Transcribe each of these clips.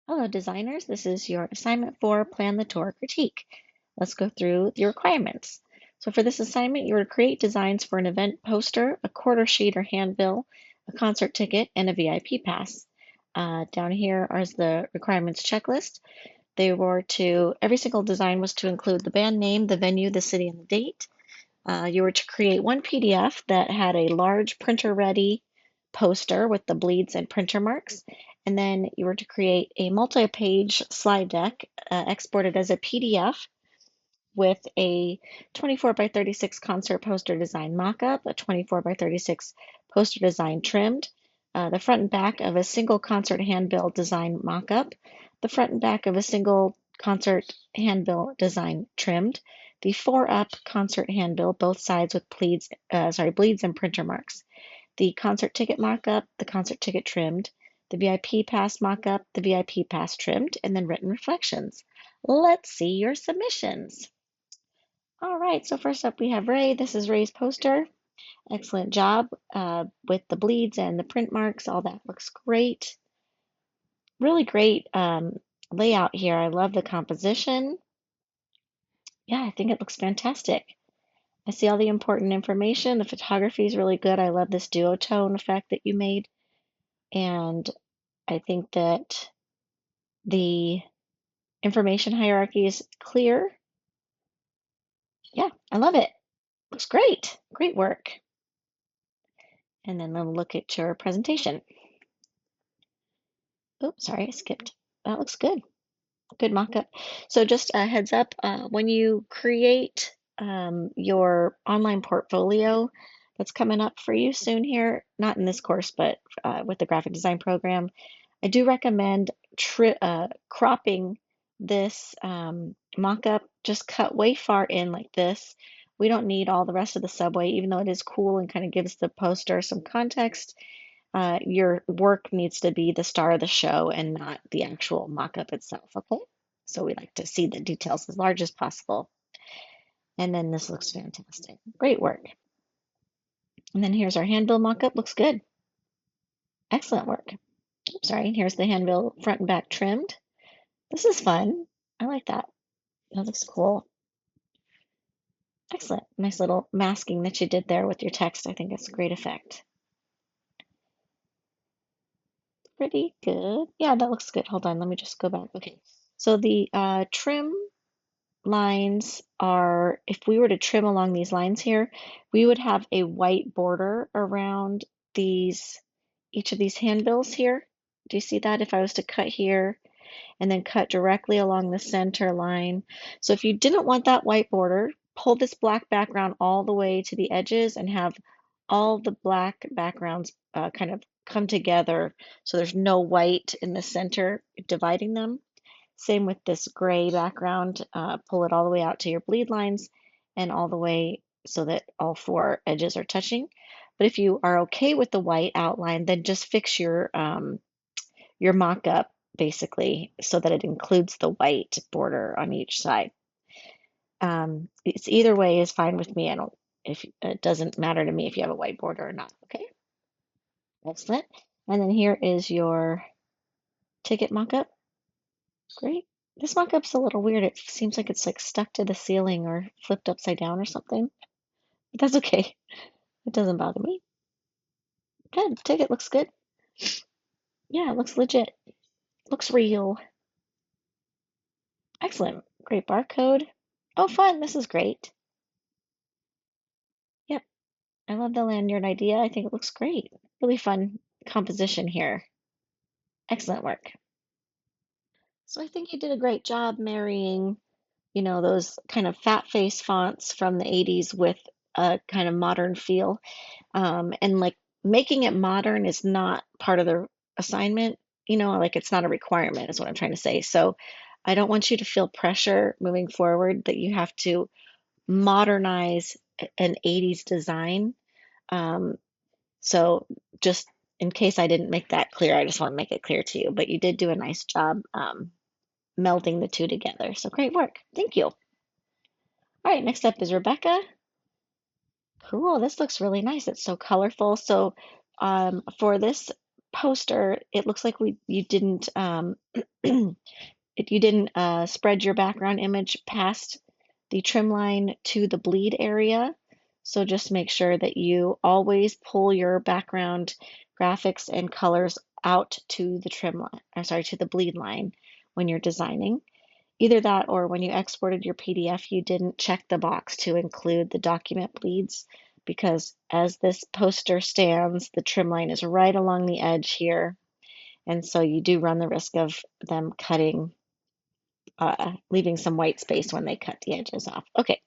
Hello, designers. This is your assignment for Plan the Tour Critique. Let's go through the requirements. So for this assignment, you are to create designs for an event poster, a quarter sheet or handbill, a concert ticket, and a VIP pass. Down here is the requirements checklist. Every single design was to include the band name, the venue, the city, and the date. You were to create one PDF that had a large printer-ready poster with the bleeds and printer marks. And then you were to create a multi-page slide deck exported as a PDF with a 24 by 36 concert poster design mockup, a 24 by 36 poster design trimmed, the front and back of a single concert handbill design mockup, the front and back of a single concert handbill design trimmed, the 4-up concert handbill, both sides with bleeds and printer marks, the concert ticket mockup, the concert ticket trimmed, the VIP pass mockup, the VIP pass trimmed, and then written reflections. Let's see your submissions. All right, so first up we have Ray. This is Ray's poster. Excellent job with the bleeds and the print marks. All that looks great. Really great layout here. I love the composition. Yeah, I think it looks fantastic. I see all the important information. The photography is really good. I love this duotone effect that you made. And I think that the information hierarchy is clear. Yeah, I love it. Looks great. Great work. And then we'll look at your presentation. Oops, sorry, I skipped. That looks good. Good mock-up. So just a heads up, when you create your online portfolio that's coming up for you soon here, not in this course, but with the graphic design program, I do recommend cropping this mock-up. Just cut way far in like this. We don't need all the rest of the subway, even though it is cool and kind of gives the poster some context. Your work needs to be the star of the show and not the actual mock-up itself, okay? So we like to see the details as large as possible. And then this looks fantastic. Great work. And then here's our handbill mock-up. Looks good. Excellent work. Oops, sorry, here's the handbill front and back trimmed. This is fun. I like that. That looks cool. Excellent. Nice little masking that you did there with your text. I think it's a great effect. Pretty good. Yeah, that looks good. Hold on, let me just go back. Okay. So the trim lines are, if we were to trim along these lines here, we would have a white border around each of these handbills here. Do you see that? If I was to cut here and then cut directly along the center line. So if you didn't want that white border, pull this black background all the way to the edges and have all the black backgrounds kind of come together so there's no white in the center dividing them. Same with this gray background, pull it all the way out to your bleed lines and all the way so that all 4 edges are touching. But if you are okay with the white outline, then just fix your mock-up basically so that it includes the white border on each side. It's either way is fine with me. If it doesn't matter to me if you have a white border or not. Okay, excellent. And then here is your ticket mock-up. Great. This mock-up's a little weird. It seems like it's like stuck to the ceiling or flipped upside down or something. But that's okay. It doesn't bother me. Good. Ticket looks good. Yeah, it looks legit. Looks real. Excellent. Great barcode. Oh, fun. This is great. Yep. I love the lanyard idea. I think it looks great. Really fun composition here. Excellent work. So I think you did a great job marrying, those kind of fat face fonts from the 80s with a kind of modern feel. And like making it modern is not part of the assignment, like it's not a requirement, is what I'm trying to say. So I don't want you to feel pressure moving forward that you have to modernize an 80s design. Um, so just in case I didn't make that clear, I just want to make it clear to you. But you did do a nice job melding the two together. So great work. Thank you. All right, next up is Rebecca. Cool, this looks really nice. It's so colorful. So for this poster, it looks like you didn't You didn't spread your background image past the trim line to the bleed area. So just make sure that you always pull your background graphics and colors out to the trim line, or sorry, to the bleed line when you're designing. Either that or when you exported your PDF, you didn't check the box to include the document bleeds because as this poster stands, the trim line is right along the edge here. And so you do run the risk of them cutting, leaving some white space when they cut the edges off. Okay,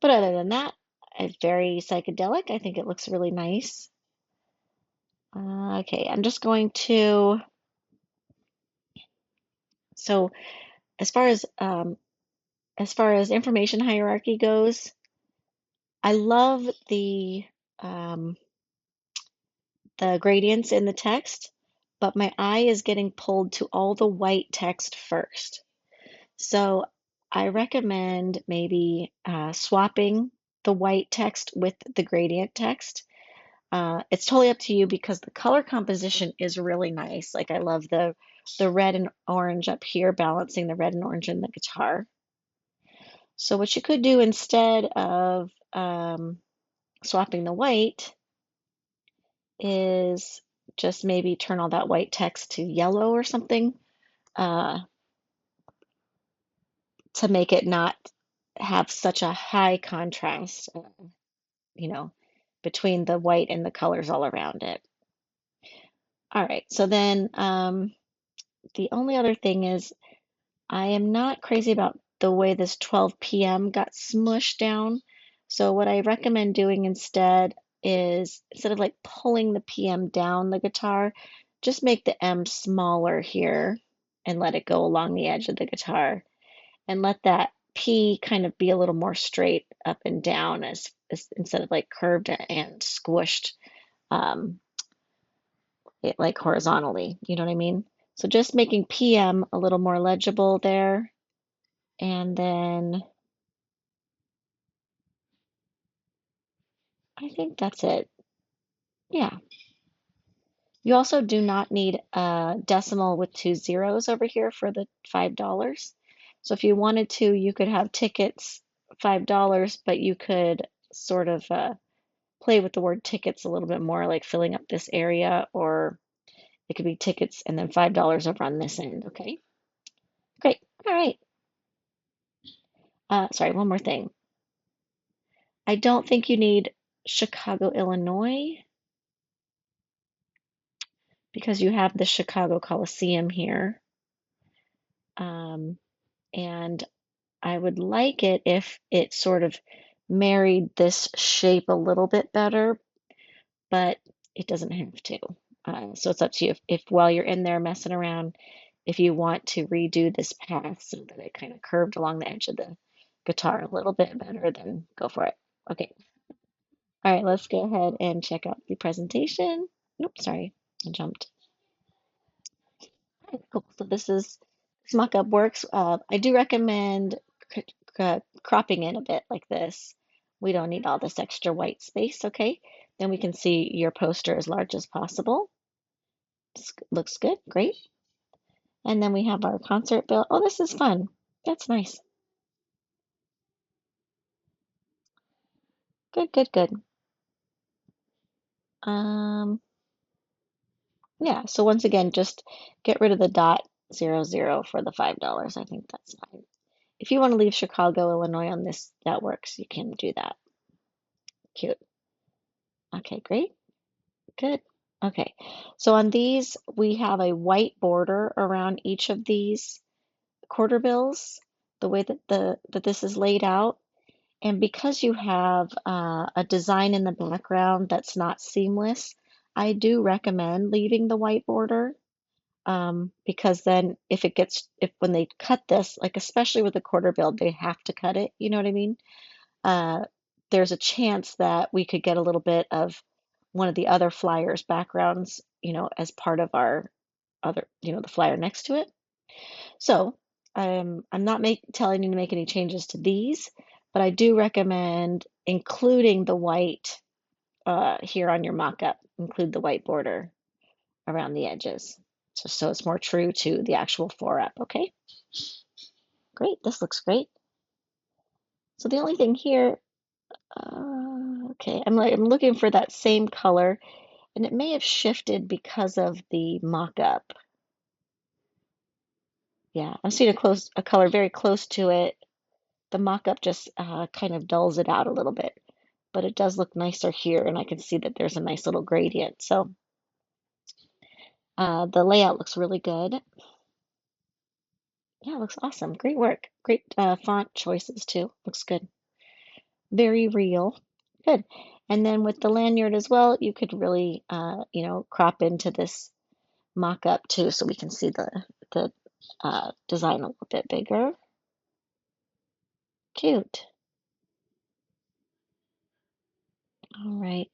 but other than that, it's very psychedelic. I think it looks really nice. Okay, I'm just going to, so as far as information hierarchy goes, I love um, the gradients in the text, but my eye is getting pulled to all the white text first. So I recommend maybe swapping the white text with the gradient text. It's totally up to you because the color composition is really nice. Like I love the red and orange up here, balancing the red and orange in the guitar. So what you could do instead of swapping the white is just maybe turn all that white text to yellow or something uh, to make it not have such a high contrast, you know, between the white and the colors all around it. All right, so then the only other thing is I am not crazy about the way this 12 p.m. got smushed down. So what I recommend doing instead is instead of like pulling the PM down the guitar, just make the M smaller here and let it go along the edge of the guitar and let that P kind of be a little more straight up and down as instead of like curved and squished it like horizontally. You know what I mean? So just making PM a little more legible there. And then I think that's it. Yeah. You also do not need a decimal with two zeros over here for the $5. So if you wanted to, you could have tickets $5, but you could sort of play with the word tickets a little bit more, like filling up this area, or it could be tickets and then $5 over on this end. Okay, great. All right. Sorry, one more thing. I don't think you need Chicago, Illinois, because you have the Chicago Coliseum here. And I would like it if it sort of married this shape a little bit better, but it doesn't have to. So it's up to you if while you're in there messing around, if you want to redo this path so that it kind of curved along the edge of the guitar a little bit better, then go for it. Okay. All right, let's go ahead and check out the presentation. Nope, sorry, I jumped. All right, cool. So this mock-up works. I do recommend cropping in a bit like this. We don't need all this extra white space, okay? Then we can see your poster as large as possible. Looks good, great. And then we have our concert bill. Oh, this is fun. That's nice. Good, good, good. Um, yeah, so once again, just get rid of the .00 for the $5. I think that's fine. If you want to leave Chicago, Illinois on this, that works. You can do that. Cute. Okay, great. Good. Okay. So on these, we have a white border around each of these quarter bills, the way that this is laid out. And because you have a design in the background that's not seamless, I do recommend leaving the white border because then if when they cut this, like especially with a quarter bill, they have to cut it, you know what I mean? uh, there's a chance that we could get a little bit of one of the other flyers backgrounds, as part of our other, the flyer next to it. So I'm not telling you to make any changes to these, but I do recommend including the white here on your mock-up. Include the white border around the edges. so it's more true to the actual 4-up. Okay, great. This looks great. So the only thing here, okay, I'm looking for that same color, and it may have shifted because of the mock-up. Yeah, I'm seeing a color very close to it. The mock-up just kind of dulls it out a little bit, but it does look nicer here, and I can see that there's a nice little gradient. So the layout looks really good. Yeah, it looks awesome. Great work. Great font choices too. Looks good. Very real. Good. And then with the lanyard as well, you could really, crop into this mock-up too, so we can see the design a little bit bigger. Cute. All right.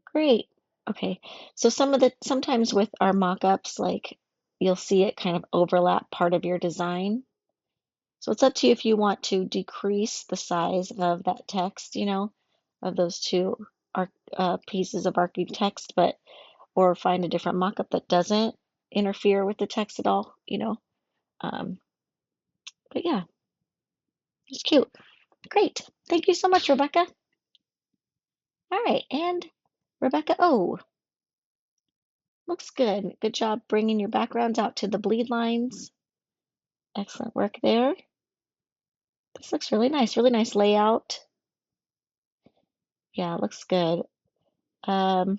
Great. Okay. So sometimes with our mock-ups, like you'll see it kind of overlap part of your design. So it's up to you if you want to decrease the size of that text, of those two pieces of arching text, or find a different mock-up that doesn't interfere with the text at all. Um, but yeah, it's cute. Great. Thank you so much, Rebecca. All right, and Rebecca O. Looks good. Good job bringing your backgrounds out to the bleed lines. Excellent work there. This looks really nice layout. Yeah, it looks good. Um,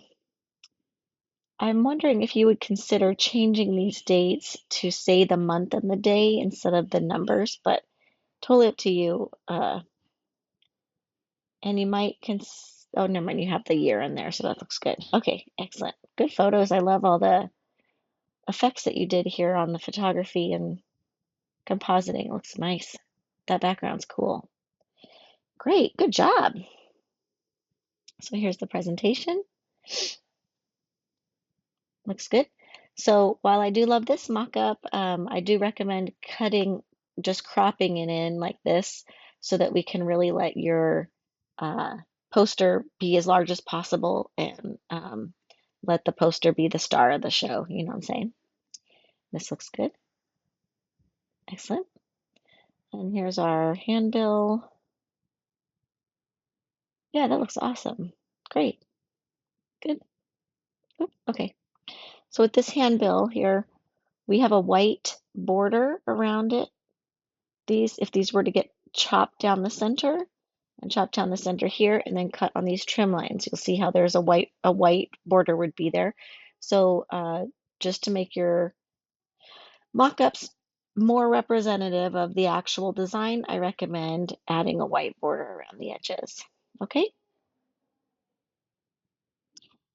I'm wondering if you would consider changing these dates to say the month and the day instead of the numbers, but totally up to you. And you might oh, never mind, you have the year in there, so that looks good. Okay, excellent. Good photos. I love all the effects that you did here on the photography and compositing. It looks nice. That background's cool. Great, good job. So here's the presentation. Looks good. So while I do love this mock-up, I do recommend just cropping it in like this so that we can really let your uh, poster be as large as possible and let the poster be the star of the show. You know what I'm saying? This looks good. Excellent. And here's our handbill. Yeah, that looks awesome. Great. Good. Oop, okay. So with this handbill here, we have a white border around it. If these were to get chopped down the center and chopped down the center here and then cut on these trim lines, you'll see how there's a white border would be there. So just to make your mock-ups more representative of the actual design, I recommend adding a white border around the edges. Okay.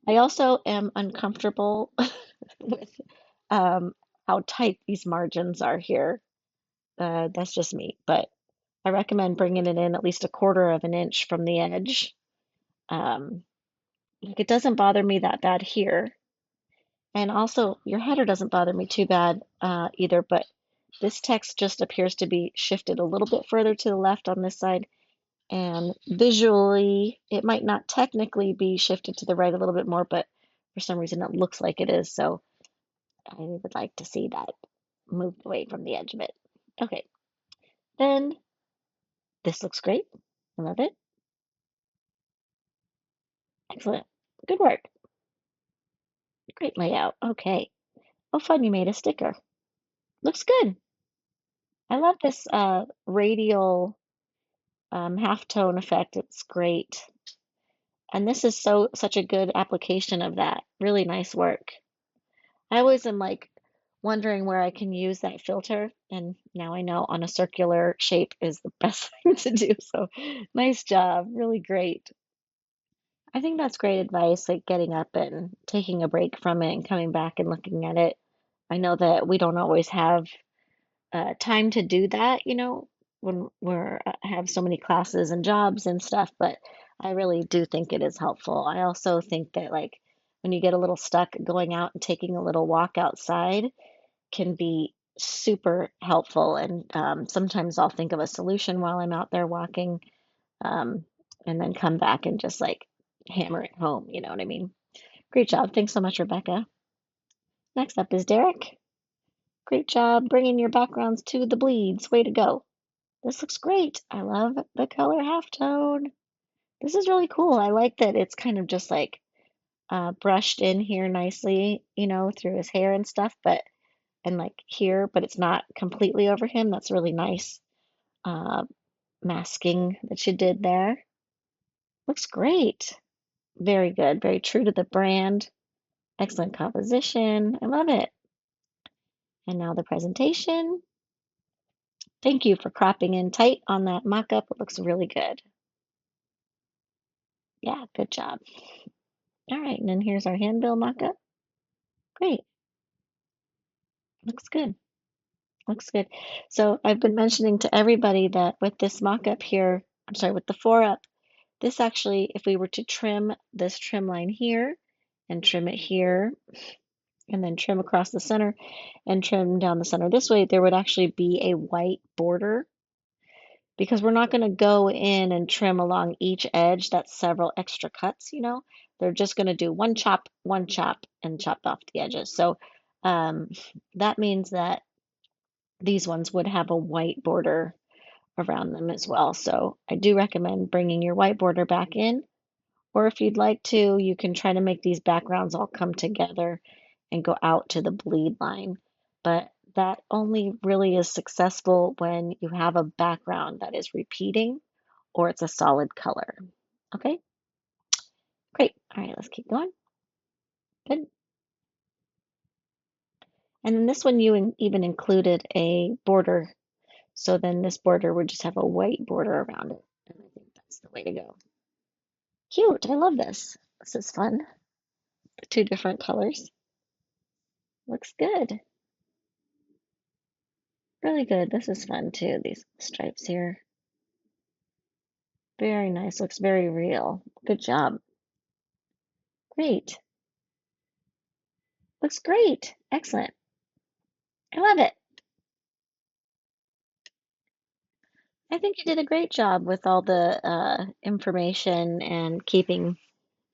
I also am uncomfortable with um, how tight these margins are here. That's just me, but I recommend bringing it in at least a quarter of an inch from the edge. Um, like it doesn't bother me that bad here. And also, your header doesn't bother me too bad either, but this text just appears to be shifted a little bit further to the left on this side. And visually, it might not technically be shifted to the right a little bit more, but for some reason it looks like it is. So I would like to see that moved away from the edge of it. Okay, then this looks great. I love it. Excellent. Good work. Great layout. Okay. Oh, fun, you made a sticker. Looks good. I love this radial halftone effect. It's great. And this is such a good application of that. Really nice work. I always am like wondering where I can use that filter, and now I know on a circular shape is the best thing to do. So nice job. Really great. I think that's great advice, like getting up and taking a break from it and coming back and looking at it. I know that we don't always have time to do that, when we're have so many classes and jobs and stuff, but I really do think it is helpful. I also think that like when you get a little stuck, going out and taking a little walk outside can be super helpful. And sometimes I'll think of a solution while I'm out there walking, um, and then come back and just like hammer it home. You know what I mean? Great job. Thanks so much, Rebecca. Next up is Derek. Great job bringing your backgrounds to the bleeds. Way to go. This looks great. I love the color halftone. This is really cool. I like that it's kind of just like brushed in here nicely, through his hair and stuff, and like here, but it's not completely over him. That's really nice uh, masking that you did there. Looks great. Very good. Very true to the brand. Excellent composition. I love it. And now the presentation. Thank you for cropping in tight on that mock-up. It looks really good. Yeah, good job. All right, and then here's our handbill mock-up. Great. Looks good. Looks good. So I've been mentioning to everybody that with this mock-up here, I'm sorry, with the 4-up, this actually, if we were to trim this trim line here and trim it here, and then trim across the center and trim down the center this way, there would actually be a white border because we're not going to go in and trim along each edge. That's several extra cuts. They're just going to do one chop, and chop off the edges. So um, that means that these ones would have a white border around them as well. So I do recommend bringing your white border back in, or if you'd like to, you can try to make these backgrounds all come together and go out to the bleed line. But that only really is successful when you have a background that is repeating or it's a solid color. Okay, great. All right, let's keep going. Good. And then this one, you even included a border. So then this border would just have a white border around it. And I think that's the way to go. Cute. I love this. This is fun. The two different colors. Looks good. Really good. This is fun too, these stripes here. Very nice. Looks very real. Good job. Great. Looks great. Excellent. I love it. I think you did a great job with all the information and keeping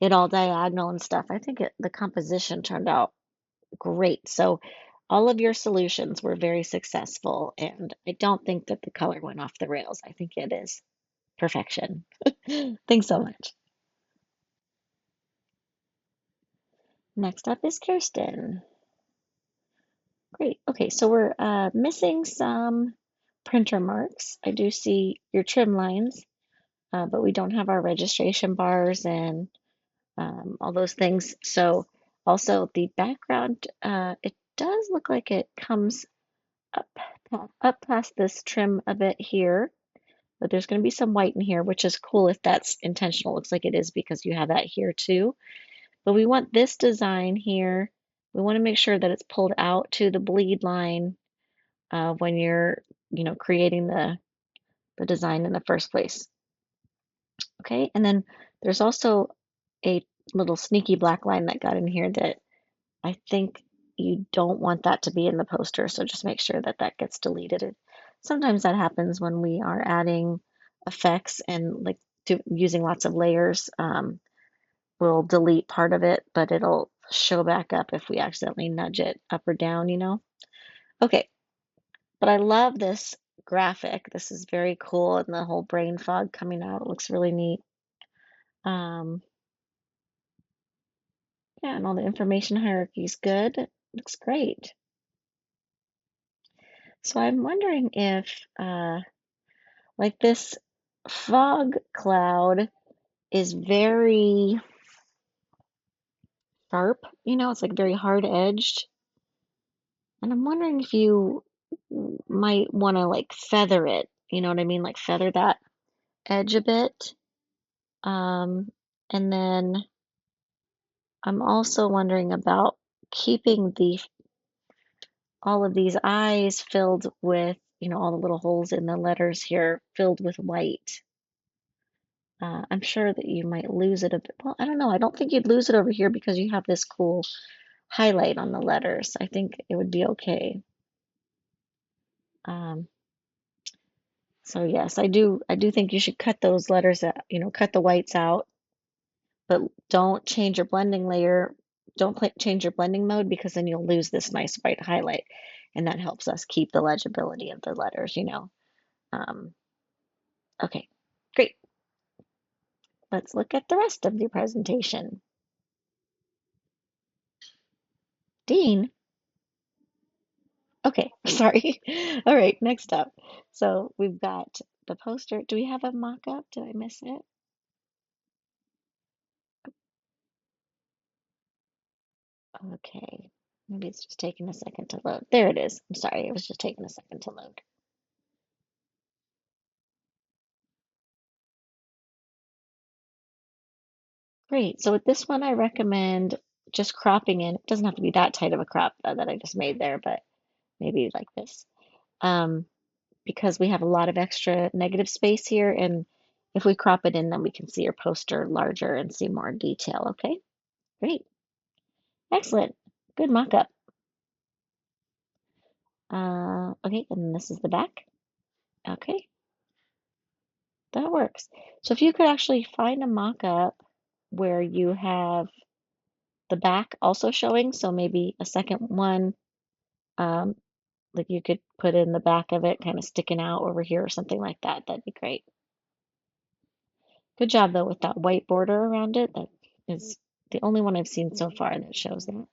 it all diagonal and stuff. I think the composition turned out great. So all of your solutions were very successful, and I don't think that the color went off the rails. I think it is perfection. Thanks so much. Next up is Kirsten. Great. Okay, so we're missing some printer marks. I do see your trim lines, but we don't have our registration bars and all those things. So also the background, it does look like it comes up, up past this trim a bit here, but there's going to be some white in here, which is cool if that's intentional. Looks like it is because you have that here too. But we want this design here. We want to make sure that it's pulled out to the bleed line when you're, creating the design in the first place. Okay, and then there's also a little sneaky black line that got in here that I think you don't want that to be in the poster, so just make sure that that gets deleted. Sometimes that happens when we are adding effects and like using lots of layers. We'll delete part of it, but it'll show back up if we accidentally nudge it up or down. Okay, but I love this graphic. This is very cool, and the whole brain fog coming out. It looks really neat. Um, yeah, and all the information hierarchy is good. It looks great. So I'm wondering if, like this fog cloud is very sharp, it's like very hard edged. And I'm wondering if you might want to like feather it, you know what I mean? Like feather that edge a bit. Um, and then I'm also wondering about keeping all of these eyes filled with, all the little holes in the letters here filled with white. I'm sure that you might lose it a bit. Well, I don't know. I don't think you'd lose it over here because you have this cool highlight on the letters. I think it would be okay. Um, so yes, I do think you should cut those letters out, cut the whites out, but don't change your blending layer don't change your blending mode because then you'll lose this nice white highlight, and that helps us keep the legibility of the letters, you know. Um, okay, great. Let's look at the rest of your presentation. Dean. Okay, sorry. All right, next up. So we've got the poster. Do we have a mock-up? Did I miss it? Okay, maybe it's just taking a second to load. There it is. I'm sorry, it was just taking a second to load. Great. So with this one, I recommend just cropping in. It doesn't have to be that tight of a crop that I just made there, but maybe like this. Um, because we have a lot of extra negative space here, and if we crop it in, then we can see your poster larger and see more detail. Okay, great. Excellent. Good mock-up. Okay, and this is the back. Okay, that works. So if you could actually find a mock-up where you have the back also showing, so maybe a second one, um, like you could put in the back of it kind of sticking out over here or something like that. That'd be great. Good job though with that white border around it. That is the only one I've seen so far that shows that. And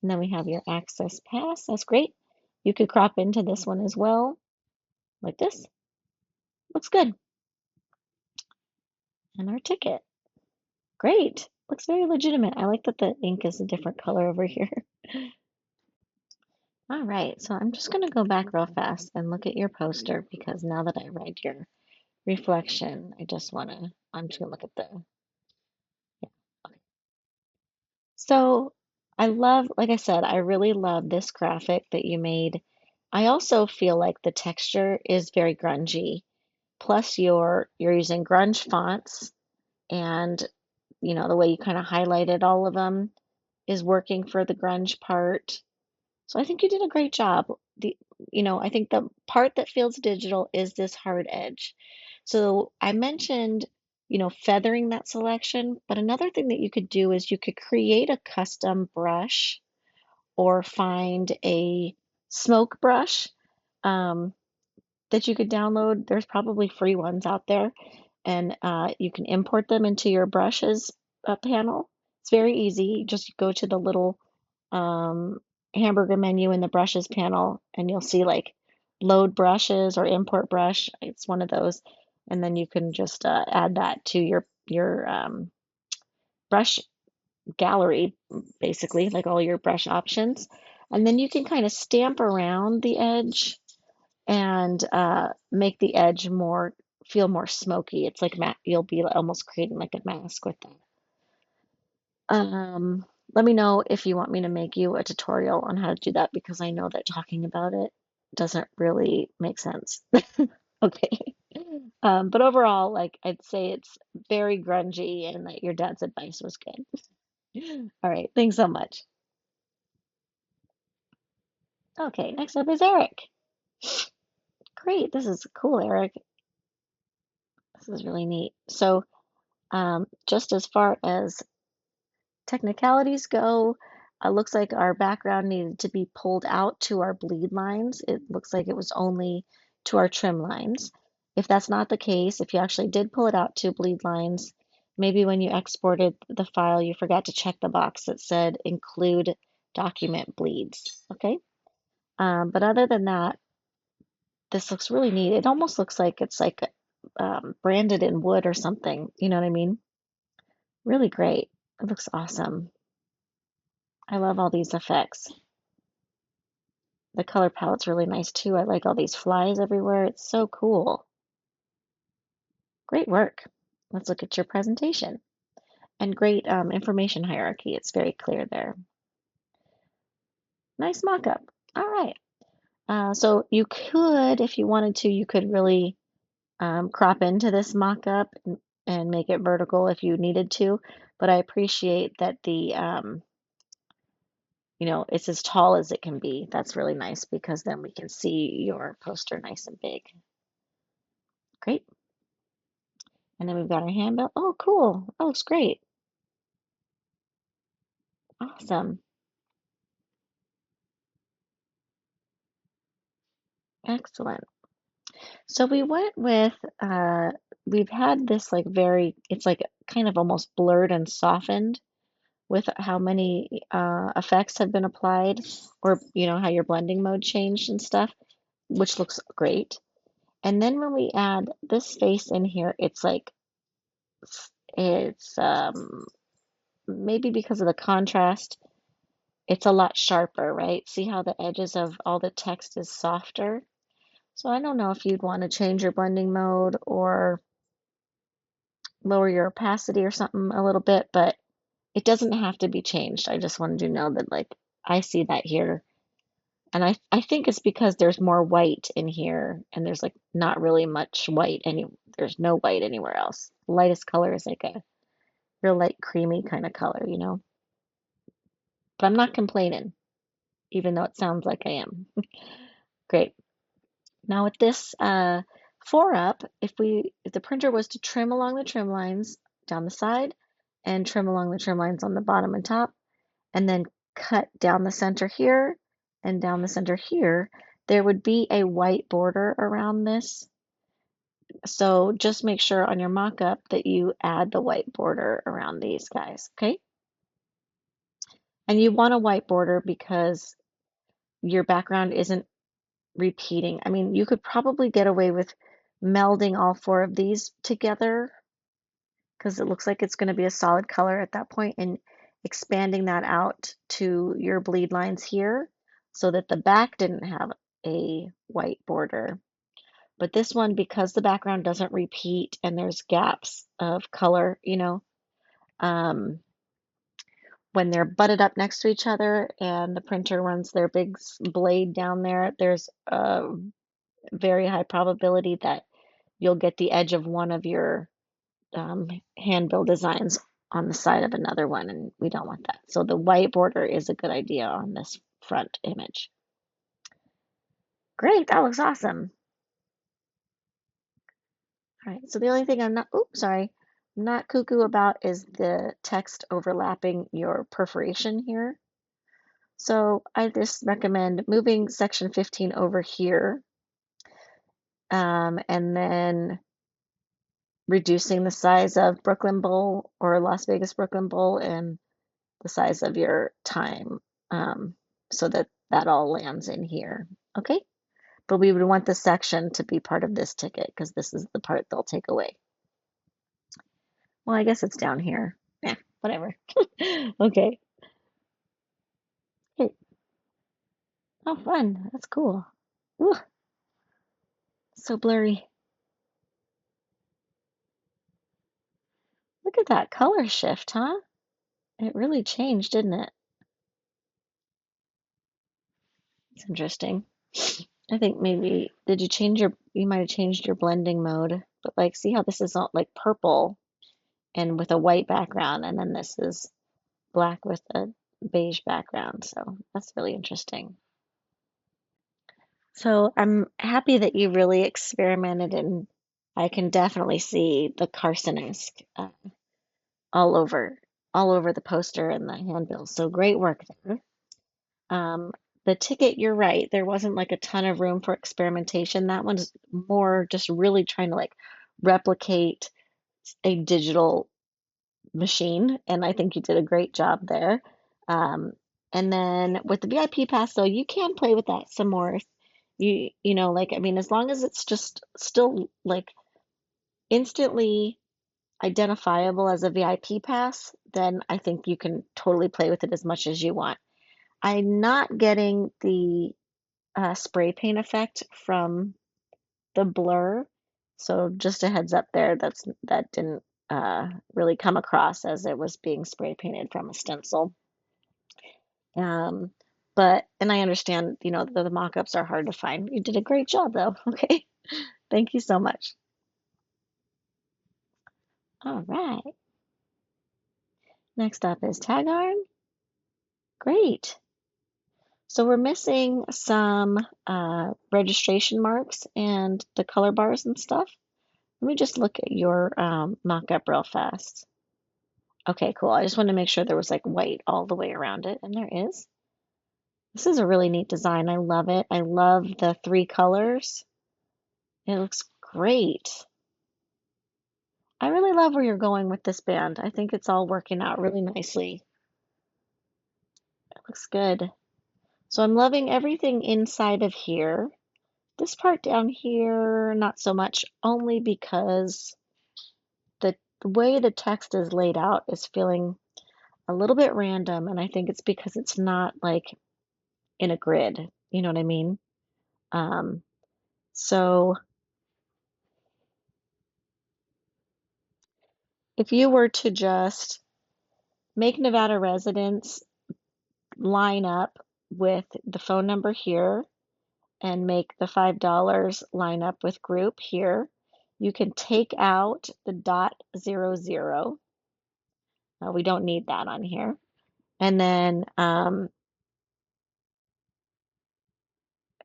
then we have your access pass. That's great. You could crop into this one as well, like this. Looks good. And our ticket. Great. Looks very legitimate. I like that the ink is a different color over here. All right, so I'm just going to go back real fast and look at your poster because now that I read your reflection, I'm just going to look at the, yeah. Okay. So like I said, I really love this graphic that you made. I also feel like the texture is very grungy. Plus you're using grunge fonts and the way you kind of highlighted all of them is working for the grunge part. So I think you did a great job. I think the part that feels digital is this hard edge. So I mentioned, feathering that selection, but another thing that you could do is you could create a custom brush or find a smoke brush um, that you could download. There's probably free ones out there, and you can import them into your brushes panel. It's very easy. Just go to the little um, hamburger menu in the brushes panel, and you'll see like load brushes or import brush. It's one of those, and then you can just add that to your brush gallery, basically, like all your brush options, and then you can kind of stamp around the edge and make the edge feel more smoky. It's like you'll be almost creating like a mask with that. Let me know if you want me to make you a tutorial on how to do that because I know that talking about it doesn't really make sense. Okay. But overall, like I'd say it's very grungy and that your dad's advice was good. All right, thanks so much. Okay, next up is Eric. Great, this is cool, Eric. This is really neat. So, just as far as technicalities go, looks like our background needed to be pulled out to our bleed lines. It looks like it was only to our trim lines. If that's not the case, if you actually did pull it out to bleed lines, maybe when you exported the file, you forgot to check the box that said include document bleeds. Okay. But other than that, this looks really neat. It almost looks like it's like branded in wood or something. You know what I mean? Really great. It looks awesome. I love all these effects. The color palette's really nice too. I like all these flies everywhere. It's so cool. Great work. Let's look at your presentation. And great information hierarchy. It's very clear there. Nice mock-up. All right. So you could, if you wanted to, you could really crop into this mock-up and make it vertical if you needed to. But I appreciate that it's as tall as it can be. That's really nice because then we can see your poster nice and big. Great. And then we've got our handbill. Oh, cool. That looks great. Awesome. Excellent. So we went with, we've had this like it's like kind of almost blurred and softened with how many effects have been applied, or how your blending mode changed and stuff, which looks great. And then when we add this face in here, it's like it's maybe because of the contrast, it's a lot sharper, right? See how the edges of all the text is softer? So I don't know if you'd want to change your blending mode or lower your opacity or something a little bit, but it doesn't have to be changed. I just wanted you to know that like I see that here. And I think it's because there's more white in here and there's like not really much white there's no white anywhere else. The lightest color is like a real light creamy kind of color. But I'm not complaining, even though it sounds like I am. Great. Now with this 4-up, if the printer was to trim along the trim lines down the side and trim along the trim lines on the bottom and top, and then cut down the center here and down the center here, there would be a white border around this. So just make sure on your mock-up that you add the white border around these guys, okay? And you want a white border because your background isn't repeating. I mean, you could probably get away with melding all 4 of these together because it looks like it's going to be a solid color at that point, and expanding that out to your bleed lines here so that the back didn't have a white border. But this one, because the background doesn't repeat and there's gaps of color, um, when they're butted up next to each other and the printer runs their big blade down there, there's a very high probability that you'll get the edge of one of your hand-built designs on the side of another one, and we don't want that. So the white border is a good idea on this front image. Great, that looks awesome. All right, so the only thing not cuckoo about is the text overlapping your perforation here. So I just recommend moving section 15 over here, and then reducing the size of Brooklyn Bowl or Las Vegas Brooklyn Bowl and the size of your time, so that that all lands in here. Okay? But we would want this section to be part of this ticket because this is the part they'll take away. Well, I guess it's down here. Yeah, whatever. Okay. Hey. Oh, fun. That's cool. Ooh, so blurry. Look at that color shift, huh? It really changed, didn't it? It's interesting. I think maybe, you might have changed your blending mode, but like, see how this is all like purple and with a white background, and then this is black with a beige background. So that's really interesting. So I'm happy that you really experimented, and I can definitely see the Carson-esque all over, all over the poster and the handbills. So great work there. Um, the ticket, you're right. There wasn't like a ton of room for experimentation. That one's more just really trying to like replicate a digital machine, and I think you did a great job there. Um, and then with the VIP pass, though, you can play with that some more. If like, I mean, as long as it's just still like instantly identifiable as a VIP pass, then I think you can totally play with it as much as you want. I'm not getting the spray paint effect from the blur, so just a heads up there. That didn't really come across as it was being spray painted from a stencil. Um, and I understand, the mock-ups are hard to find. You did a great job though. Okay. Thank you so much. All right. Next up is tag iron. Great. So we're missing some registration marks and the color bars and stuff. Let me just look at your mock-up real fast. Okay, cool. I just wanted to make sure there was like white all the way around it, and there is. This is a really neat design. I love it. I love the three colors. It looks great. I really love where you're going with this band. I think it's all working out really nicely. It looks good. So I'm loving everything inside of here. This part down here, not so much, only because the way the text is laid out is feeling a little bit random, and I think it's because it's not like in a grid. You know what I mean? Um, so if you were to just make Nevada residents line up with the phone number here and make the $5 line up with group here, you can take out the .00. We don't need that on here. And then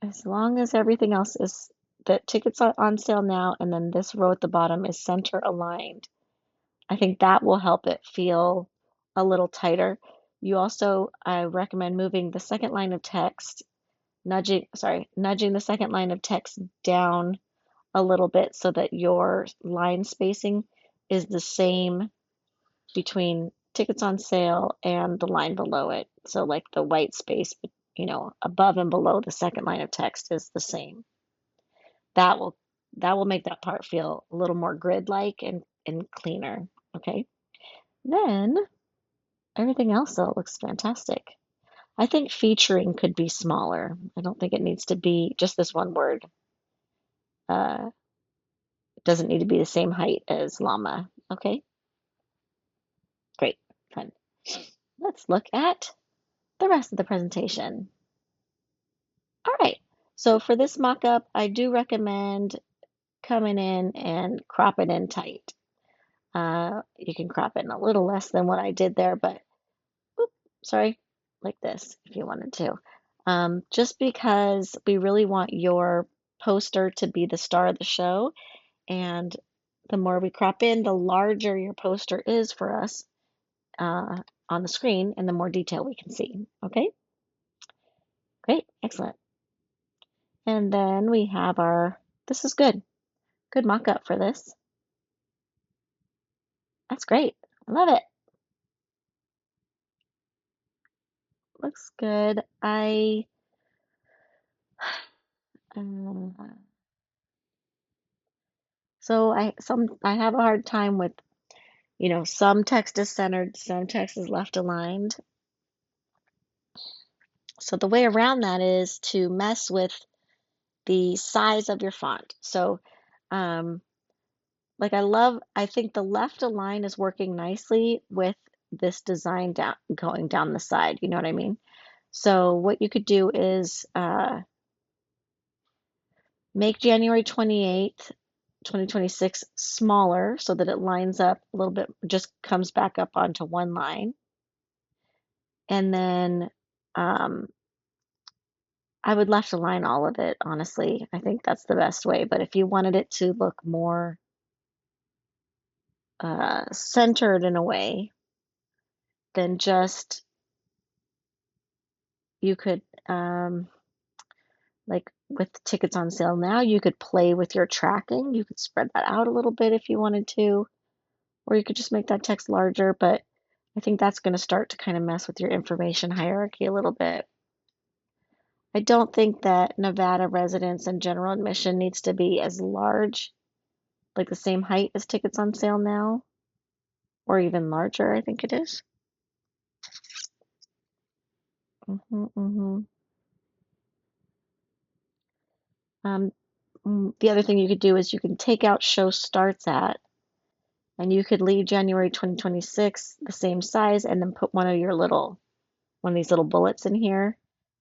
as long as everything else is, the tickets are on sale now, and then this row at the bottom is center aligned. I think that will help it feel a little tighter. You also, I recommend moving the second line of text, nudging the second line of text down a little bit so that your line spacing is the same between tickets on sale and the line below it. So like the white space, above and below the second line of text is the same. That will that will make that part feel a little more grid-like and cleaner. Okay. Then everything else though looks fantastic. I think featuring could be smaller. I don't think it needs to be just this one word. It doesn't need to be the same height as llama. Okay, great, fun. Let's look at the rest of the presentation. All right, so for this mock-up, I do recommend coming in and crop it in tight. You can crop it in a little less than what I did there, but sorry, like this if you wanted to. Just because we really want your poster to be the star of the show, and the more we crop in, the larger your poster is for us on the screen, and the more detail we can see. Okay, great, excellent. And then we have this is good mock-up for this. That's great, I love it. Looks good. Um, I have a hard time with, some text is centered, some text is left aligned. So the way around that is to mess with the size of your font. So, um, like I think the left align is working nicely with this design going down the side. You know what I mean? So what you could do is make January 28th, 2026 smaller so that it lines up a little bit, just comes back up onto one line. And then I would left align all of it, honestly. I think that's the best way. But if you wanted it to look more centered in a way, then just you could, like with tickets on sale now, you could play with your tracking. You could spread that out a little bit if you wanted to, or you could just make that text larger. But I think that's going to start to kind of mess with your information hierarchy a little bit. I don't think that Nevada residents and general admission needs to be as large, like the same height as tickets on sale now, or even larger, I think it is. Hmm hmm Um, the other thing you could do is you can take out show starts at, and you could leave January 2026 the same size and then put one of these little bullets in here,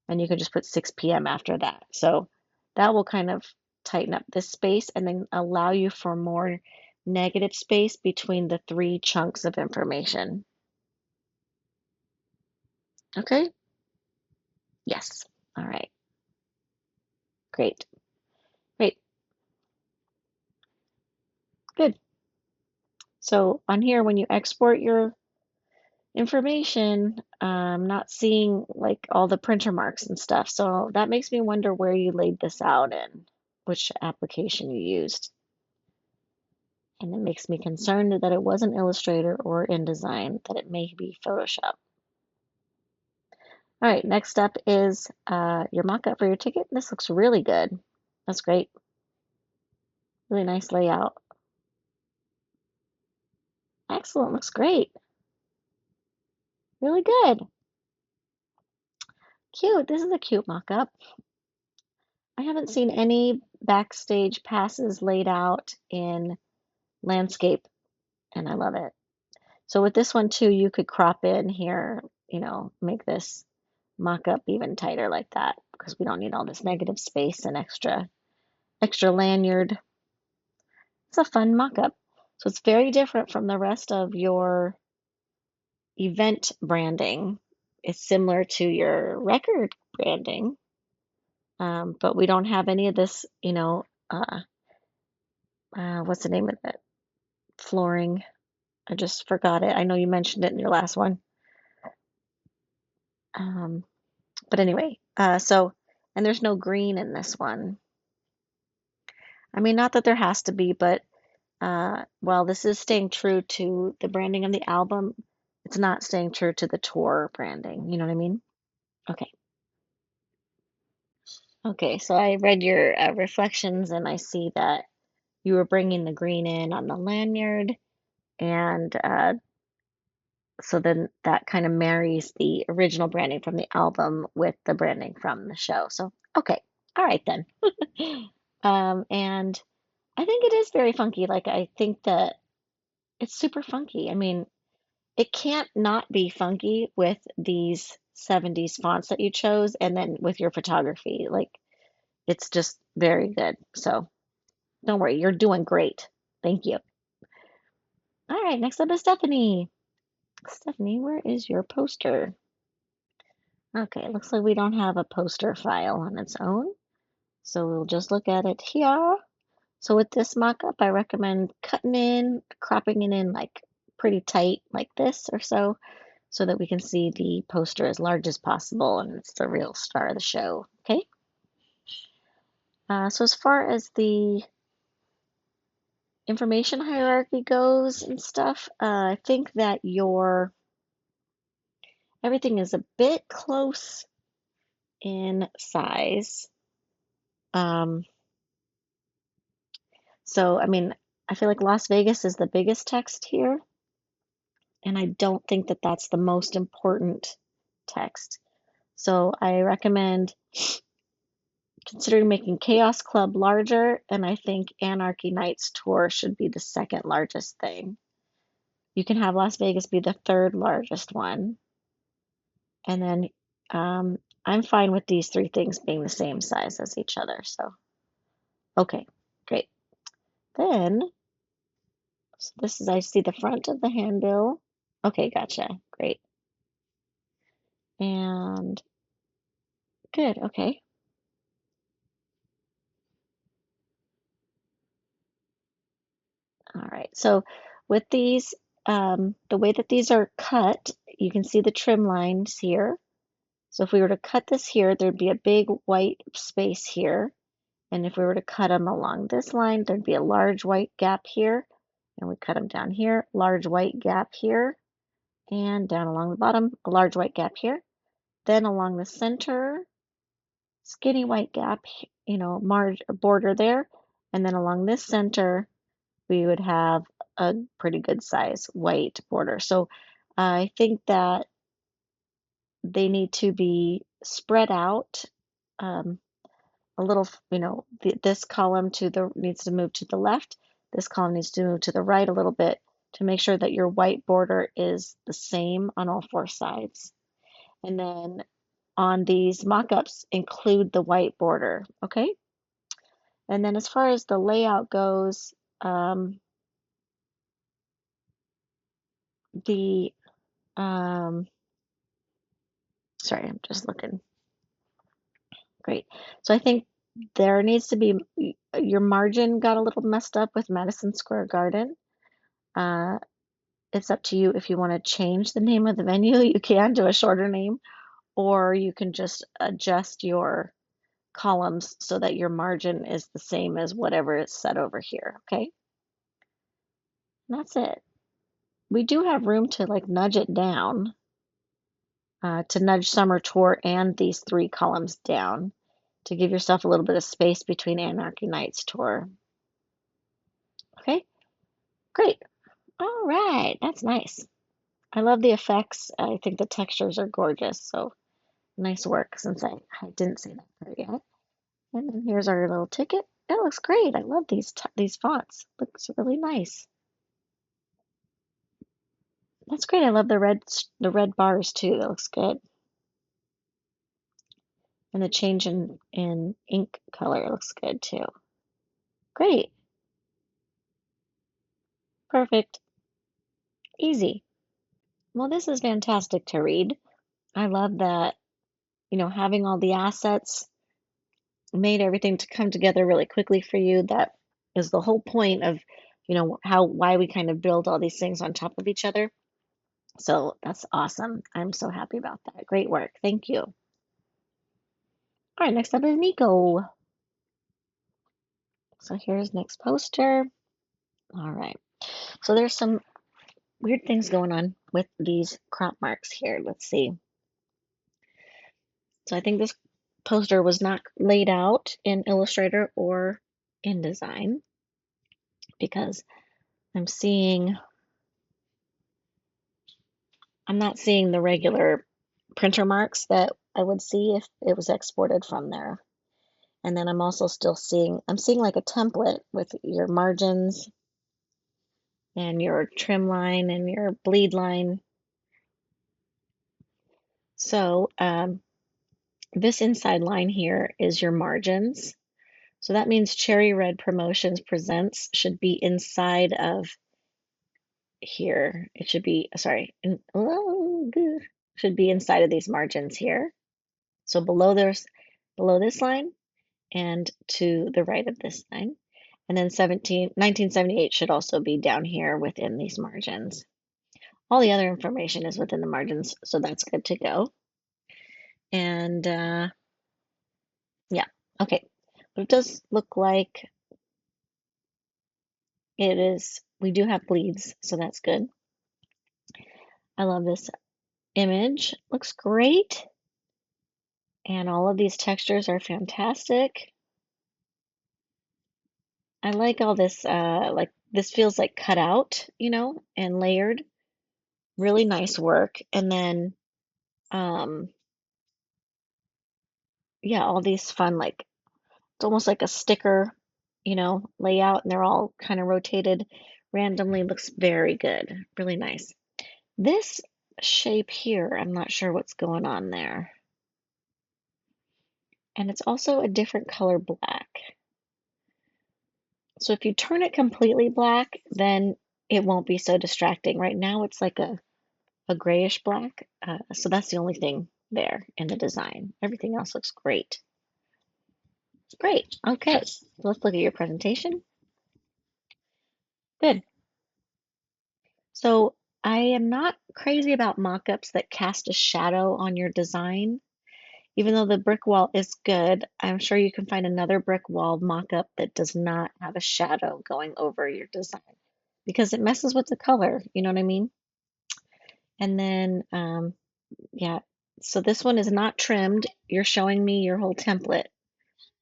and you can just put 6 p.m. after that. So that will kind of tighten up this space and then allow you for more negative space between the three chunks of information. Okay? Yes. All right. Great. Great. Good. So on here, when you export your information, not seeing like all the printer marks and stuff. So that makes me wonder where you laid this out in, which application you used. And it makes me concerned that it wasn't Illustrator or InDesign, that it may be Photoshop. All right, next up is your mock-up for your ticket. This looks really good. That's great. Really nice layout. Excellent, looks great. Really good. Cute, this is a cute mock-up. I haven't seen any backstage passes laid out in landscape, and I love it. So with this one too, you could crop in here, make this mock-up even tighter like that because we don't need all this negative space and extra lanyard. It's a fun mock-up. So it's very different from the rest of your event branding. It's similar to your record branding, but we don't have any of this, what's the name of it? Flooring. I just forgot it. I know you mentioned it in your last one. But anyway, and there's no green in this one. I mean, not that there has to be, but while this is staying true to the branding of the album, it's not staying true to the tour branding. You know what I mean? Okay. Okay, so I read your reflections and I see that you were bringing the green in on the lanyard, and so then that kind of marries the original branding from the album with the branding from the show. So, okay, all right then. And I think it is very funky. Like, I think that it's super funky. I mean, it can't not be funky with these 70s fonts that you chose and then with your photography. Like, it's just very good. So, don't worry, you're doing great. Thank you. All right, next up is Stephanie. Stephanie, where is your poster? Okay, it looks like we don't have a poster file on its own, so we'll just look at it here. So with this mock-up, I recommend cutting in, cropping it in like pretty tight like this or so that we can see the poster as large as possible and it's the real star of the show, okay? So as far as the information hierarchy goes and stuff, I think that everything is a bit close in size. So, I mean, I feel like Las Vegas is the biggest text here, and I don't think that that's the most important text. So I recommend considering making Chaos Club larger, and I think Anarchy Nights Tour should be the second largest thing. You can have Las Vegas be the third largest one, and then I'm fine with these three things being the same size as each other. So, okay, great. Then, so this is, I see the front of the handbill. Okay, gotcha. Great. And good, okay. All right, so with these, the way that these are cut, you can see the trim lines here. So if we were to cut this here, there'd be a big white space here. And if we were to cut them along this line, there'd be a large white gap here. And we cut them down here, large white gap here. And down along the bottom, a large white gap here. Then along the center, skinny white gap, border there. And then along this center, we would have a pretty good size white border. So I think that they need to be spread out a little, this column needs to move to the left. This column needs to move to the right a little bit to make sure that your white border is the same on all four sides. And then on these mock-ups, include the white border, okay? And then as far as the layout goes, the sorry, I'm just looking. Great. So I think there needs to be, your margin got a little messed up with Madison Square Garden. it's up to you if you want to change the name of the venue, you can to a shorter name, or you can just adjust your columns so that your margin is the same as whatever is set over here, okay? And that's it. We do have room to like nudge it down, to nudge summer tour and these three columns down to give yourself a little bit of space between Anarchy Nights tour. Okay, great. All right, that's nice. I love the effects. I think the textures are gorgeous. So nice work since I didn't say that part yet. And then here's our little ticket. It looks great. I love these fonts. Looks really nice. That's great. I love the red bars too. That looks good. And the change in ink color looks good too. Great. Perfect. Easy. Well, this is fantastic to read. I love that, having all the assets made everything to come together really quickly for you. That is the whole point of, why we kind of build all these things on top of each other. So that's awesome. I'm so happy about that. Great work. Thank you. All right, next up is Nico. So here's next poster. All right. So there's some weird things going on with these crop marks here. Let's see. So I think this poster was not laid out in Illustrator or InDesign because I'm not seeing the regular printer marks that I would see if it was exported from there. And then I'm seeing like a template with your margins and your trim line and your bleed line. So this inside line here is your margins. So that means Cherry Red Promotions Presents should be inside of here. It should be, sorry, should be inside of these margins here. So below this line and to the right of this line. And then 1978 should also be down here within these margins. All the other information is within the margins, so that's good to go. And yeah, okay. But it does look like we do have bleeds, so that's good. I love this image. Looks great. And all of these textures are fantastic. I like all this, like this feels like cut out, and layered. Really nice work. And then, yeah, all these fun, like, it's almost like a sticker, layout, and they're all kind of rotated randomly. Looks very good. Really nice. This shape here, I'm not sure what's going on there. And it's also a different color black. So if you turn it completely black, then it won't be so distracting. Right now it's like a grayish black. So that's the only thing there in the design. Everything else looks great. Great. Okay, let's look at your presentation. Good. So I am not crazy about mock-ups that cast a shadow on your design. Even though the brick wall is good, I'm sure you can find another brick wall mock-up that does not have a shadow going over your design because it messes with the color, you know what I mean? And then, yeah, so this one is not trimmed. You're showing me your whole template.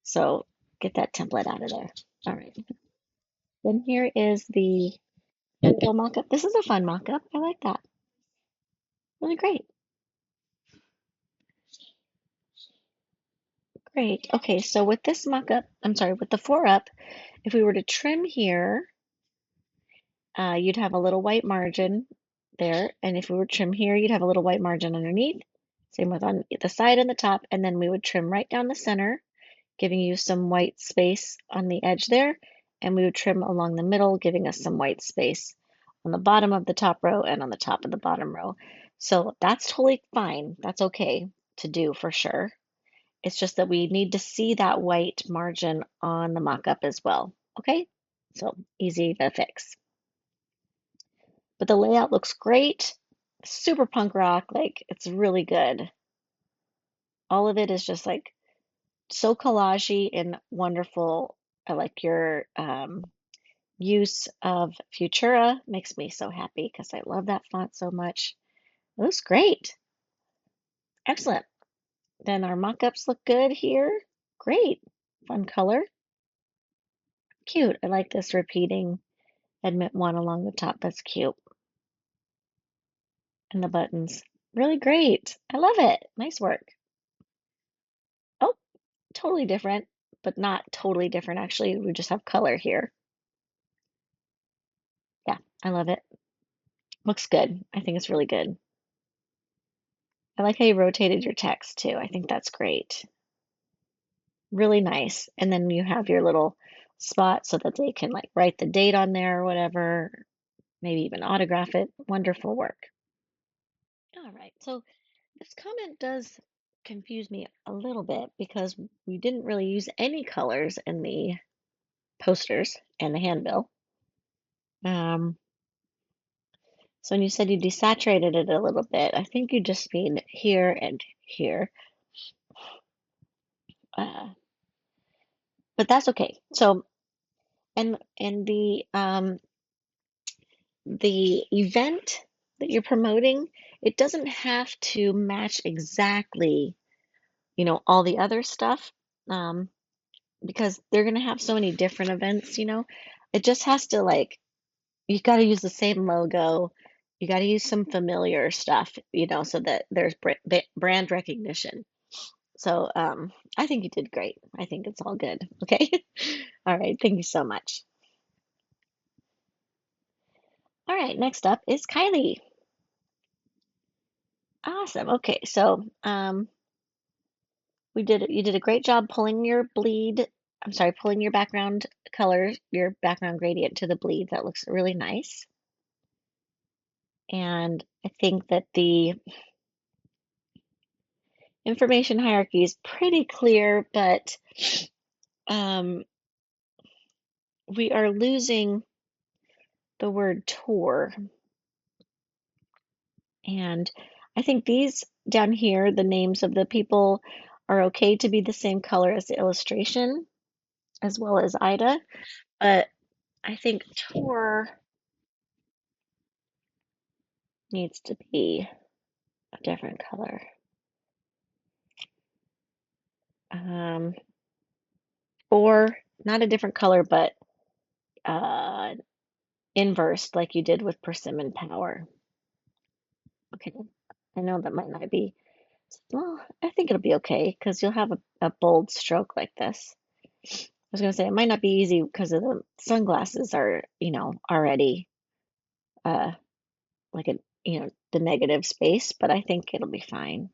So get that template out of there. All right. Then here is the pencil mock-up. This is a fun mock-up. I like that. Really great. Great. Okay, so with this mock-up, I'm sorry, with the 4-up, if we were to trim here, you'd have a little white margin there. And if we were to trim here, you'd have a little white margin underneath. Same with on the side and the top. And then we would trim right down the center, giving you some white space on the edge there. And we would trim along the middle, giving us some white space on the bottom of the top row and on the top of the bottom row. So that's totally fine. That's okay to do for sure. It's just that we need to see that white margin on the mock-up as well. Okay, so easy to fix. but the layout looks great. Super punk rock, like it's really good. All of it is just like so collagey and wonderful. I like your use of Futura. Makes me so happy because I love that font so much. It looks great. Excellent. Then our mock-ups look good here. Great. Fun color. Cute. I like this repeating admit one along the top. That's cute. And the buttons. Really great. I love it. Nice work. Oh, totally different, but not totally different actually. We just have color here. Yeah, I love it. Looks good. I think it's really good. I like how you rotated your text too. I think that's great. Really nice. And then you have your little spot so that they can like write the date on there or whatever, maybe even autograph it. Wonderful work. All right. So this comment does confuse me a little bit because we didn't really use any colors in the posters and the handbill. Um, so when you said you desaturated it a little bit, I think you just mean here and here. Uh, but that's okay. So and the event that you're promoting, it doesn't have to match exactly, all the other stuff, because they're gonna have so many different events. It just has to like you got to use the same logo. You got to use some familiar stuff, so that there's brand recognition. So I think you did great. I think it's all good. Okay. All right. Thank you so much. All right. Next up is Kylie. Awesome. Okay. So you did a great job pulling your bleed. I'm sorry, pulling your background color, your background gradient to the bleed. That looks really nice. And I think that the information hierarchy is pretty clear, but um, we are losing the word tour. And I think these down here, the names of the people are okay to be the same color as the illustration, as well as Ida. But I think tour needs to be a different color. Um, or not a different color, but uh, inversed like you did with persimmon power. Okay, I know that might not be, well, I think it'll be okay because you'll have a bold stroke like this. I was going to say it might not be easy because of the sunglasses are, already uh like the negative space, but I think it'll be fine.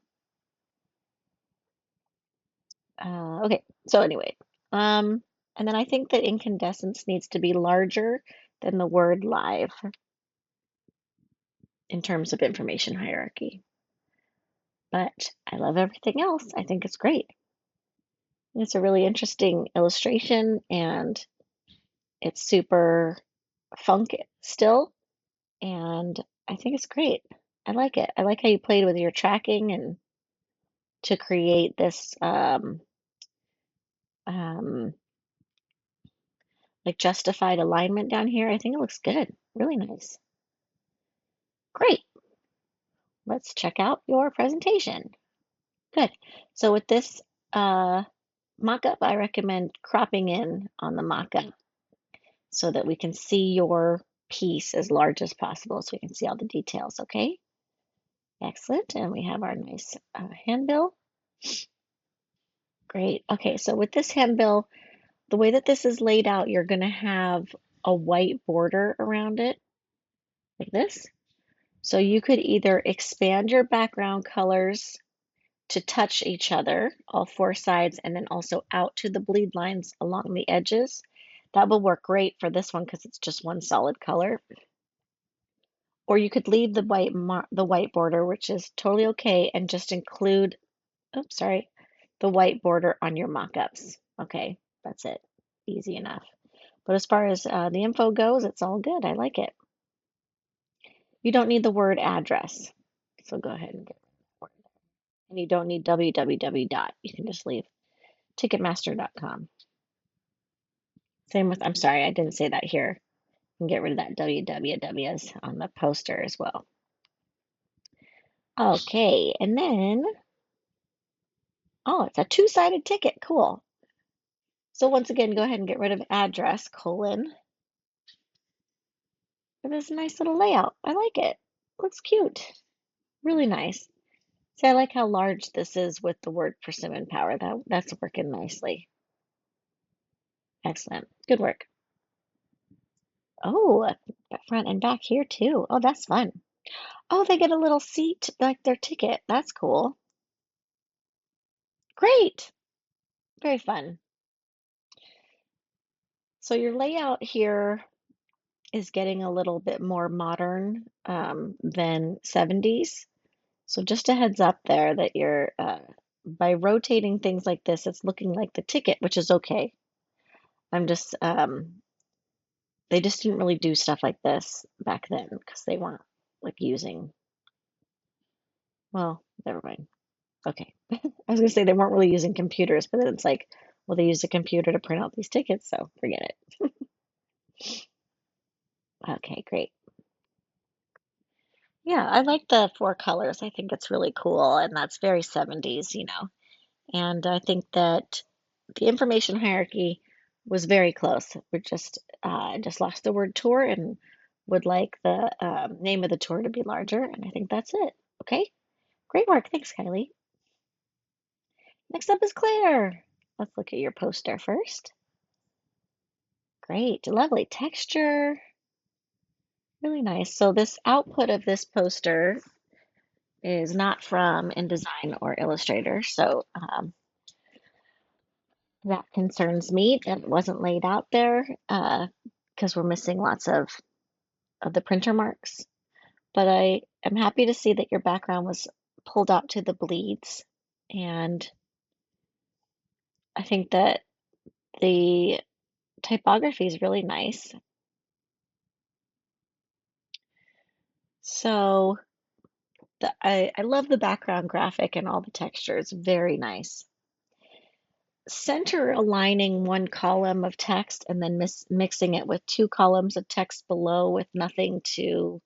Okay, so anyway, and then I think that incandescence needs to be larger than the word live in terms of information hierarchy. But I love everything else. I think it's great. It's a really interesting illustration and it's super funk still. And I think it's great. I like it. I like how you played with your tracking and to create this um, like justified alignment down here. I think it looks good. Really nice. Great. Let's check out your presentation. Good. So with this mock-up, I recommend cropping in on the mock-up so that we can see your piece as large as possible so we can see all the details, okay? Excellent. And we have our nice handbill. Great. Okay, so with this handbill, the way that this is laid out, you're going to have a white border around it, like this. So you could either expand your background colors to touch each other, all four sides, and then also out to the bleed lines along the edges. That will work great for this one because it's just one solid color. Or you could leave the white border, which is totally okay, and just include, oops, sorry, the white border on your mock-ups. Okay, that's it. Easy enough. But as far as the info goes, it's all good. I like it. You don't need the word address. So go ahead and get rid of that word. And you don't need www dot. You can just leave ticketmaster.com. Same with, I'm sorry, I didn't say that here. You can get rid of that wwws on the poster as well. Okay, and then, oh, it's a two-sided ticket. Cool. So once again, go ahead and get rid of address, colon. And there's a nice little layout. I like it. Looks cute. Really nice. See, I like how large this is with the word persimmon power. That's working nicely. Excellent. Good work. Oh, front and back here too. Oh, that's fun. Oh, they get a little seat like their ticket. That's cool. Great. Very fun. So your layout here is getting a little bit more modern than 70s. So just a heads up there that you're, by rotating things like this, it's looking like the ticket, which is okay. I'm just, they just didn't really do stuff like this back then because they weren't like using, well, never mind. Okay. I was gonna say they weren't really using computers, but then it's like, well, they used a computer to print out these tickets, so forget it. Okay, great. Yeah, I like the four colors. I think it's really cool, and that's very 70s, you know. And I think that the information hierarchy was very close. We're just lost the word tour and would like the name of the tour to be larger, and I think that's it. Okay, great work. Thanks, Kylie. Next up is Claire. Let's look at your poster first. Great, lovely texture. Really nice. So this output of this poster is not from InDesign or Illustrator, so that concerns me that it wasn't laid out there because we're missing lots of the printer marks. But I am happy to see that your background was pulled out to the bleeds, and I think that the typography is really nice. So I love the background graphic and all the textures. Very nice. Center aligning one column of text and then mixing it with two columns of text below with nothing to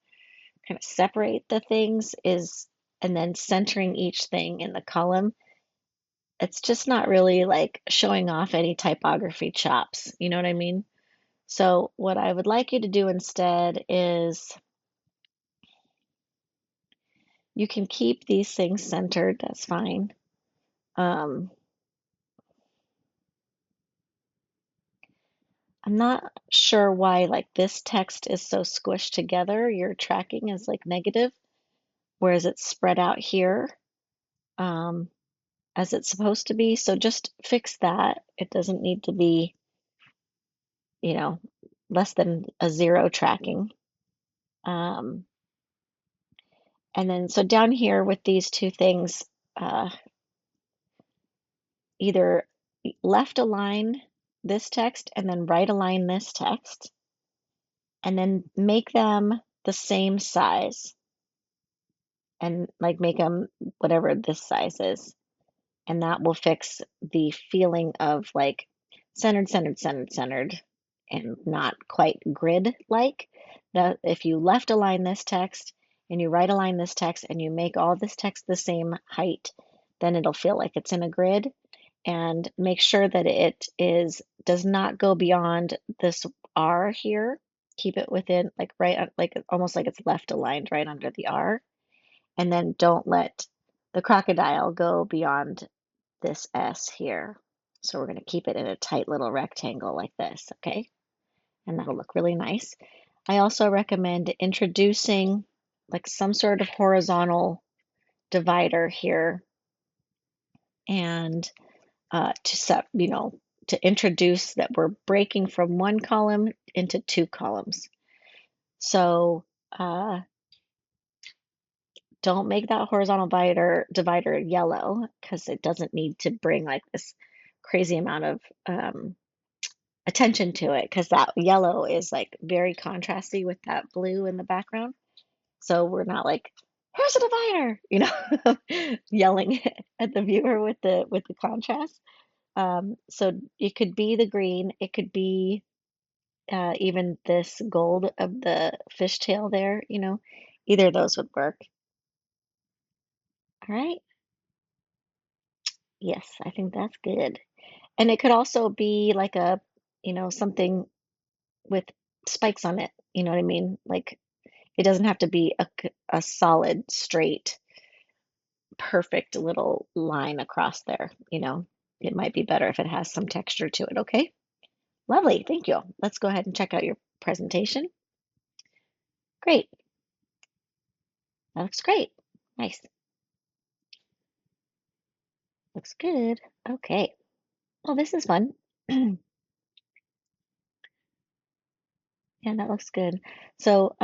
kind of separate the things is, and then centering each thing in the column. It's just not really like showing off any typography chops. You know what I mean? So what I would like you to do instead is you can keep these things centered. That's fine. Um, I'm not sure why like this text is so squished together. Your tracking is like negative, whereas it's spread out here um, as it's supposed to be. So just fix that. It doesn't need to be, you know, less than a zero tracking. Um, and then so down here with these two things, uh, either left align this text and then right align this text, and then make them the same size and like make them whatever this size is. And that will fix the feeling of like centered, centered, centered, centered, and not quite grid-like. Now, if you left align this text and you right align this text and you make all this text the same height, then it'll feel like it's in a grid. And make sure that it does not go beyond this R here. Keep it within like right like almost like it's left aligned right under the R. And then don't let the crocodile go beyond this S here. So we're going to keep it in a tight little rectangle like this, okay? And that'll look really nice. I also recommend introducing like some sort of horizontal divider here and to set, you know, to introduce that we're breaking from one column into two columns. So don't make that horizontal divider yellow because it doesn't need to bring like this crazy amount of attention to it because that yellow is like very contrasty with that blue in the background. So we're not like, here's a divider, yelling at the viewer with the contrast. So it could be the green, it could be even this gold of the fishtail there, either of those would work. All right. Yes, I think that's good. And it could also be like something with spikes on it. You know what I mean? Like it doesn't have to be a solid, straight, perfect little line across there. It might be better if it has some texture to it. Okay. Lovely. Thank you. Let's go ahead and check out your presentation. Great. That looks great. Nice. Looks good. Okay. Well, this is fun. Yeah, that looks good. So,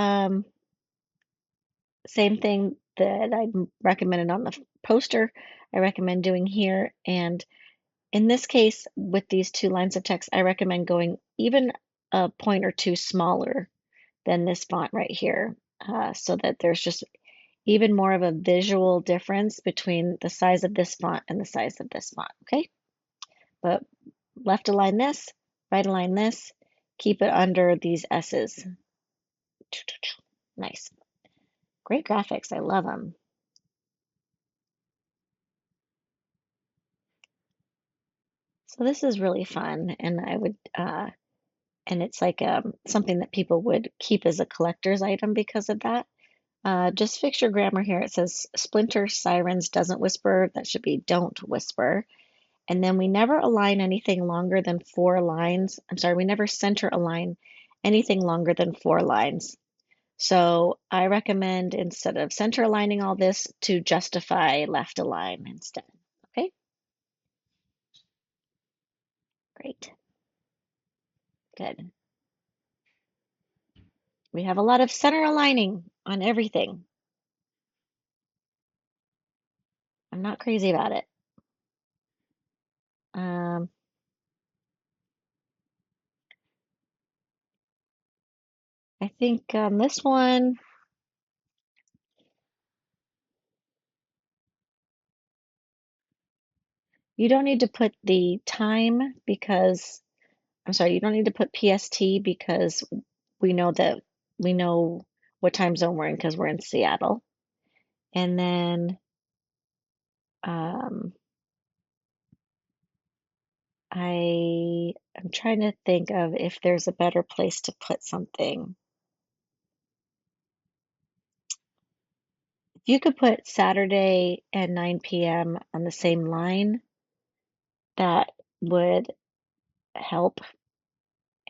same thing that I recommended on the poster, I recommend doing here. And in this case, with these two lines of text, I recommend going even a point or two smaller than this font right here, so that there's just even more of a visual difference between the size of this font and the size of this font, okay? But left align this, right align this, keep it under these S's. Nice. Great graphics. I love them. So this is really fun, and and it's like something that people would keep as a collector's item because of that. Just fix your grammar here. It says splinter sirens doesn't whisper. That should be don't whisper. And then we never align anything longer than 4 lines. I'm sorry, we never center align anything longer than 4 lines. So I recommend instead of center aligning all this to justify left align instead. Okay, great, good. We have a lot of center aligning on everything. I'm not crazy about it. Um, I think this one, you don't need to put the time because, I'm sorry, you don't need to put PST because we know what time zone we're in because we're in Seattle. And then um, I'm trying to think of if there's a better place to put something. If you could put Saturday at 9 p.m. on the same line, that would help.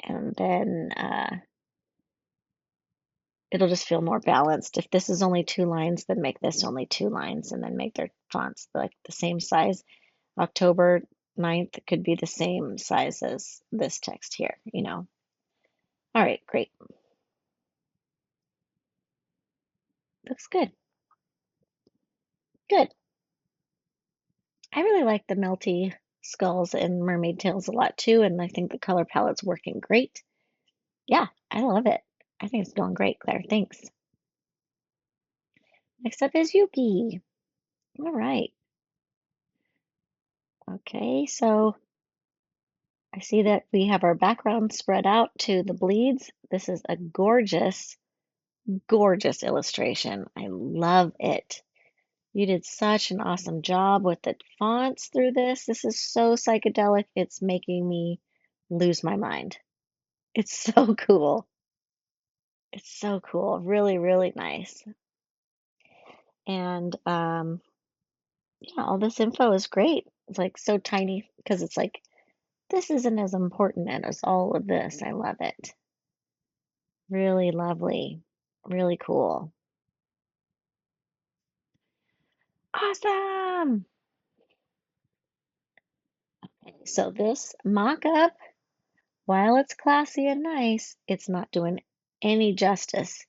And then it'll just feel more balanced. If this is only 2 lines, then make this only 2 lines and then make their fonts like the same size. October 9th could be the same size as this text here. All right, great. Looks good. Good. I really like the melty skulls and mermaid tails a lot too, and I think the color palette's working great. Yeah, I love it. I think it's going great, Claire. Thanks. Next up is Yuki. All right. Okay, so I see that we have our background spread out to the bleeds. This is a gorgeous, gorgeous illustration. I love it. You did such an awesome job with the fonts through this. This is so psychedelic. It's making me lose my mind. It's so cool. It's so cool. Really, really nice. And yeah, all this info is great. It's like so tiny because it's like this isn't as important as all of this. I love it. Really lovely. Really cool. Awesome. So this mock-up, while it's classy and nice, it's not doing any justice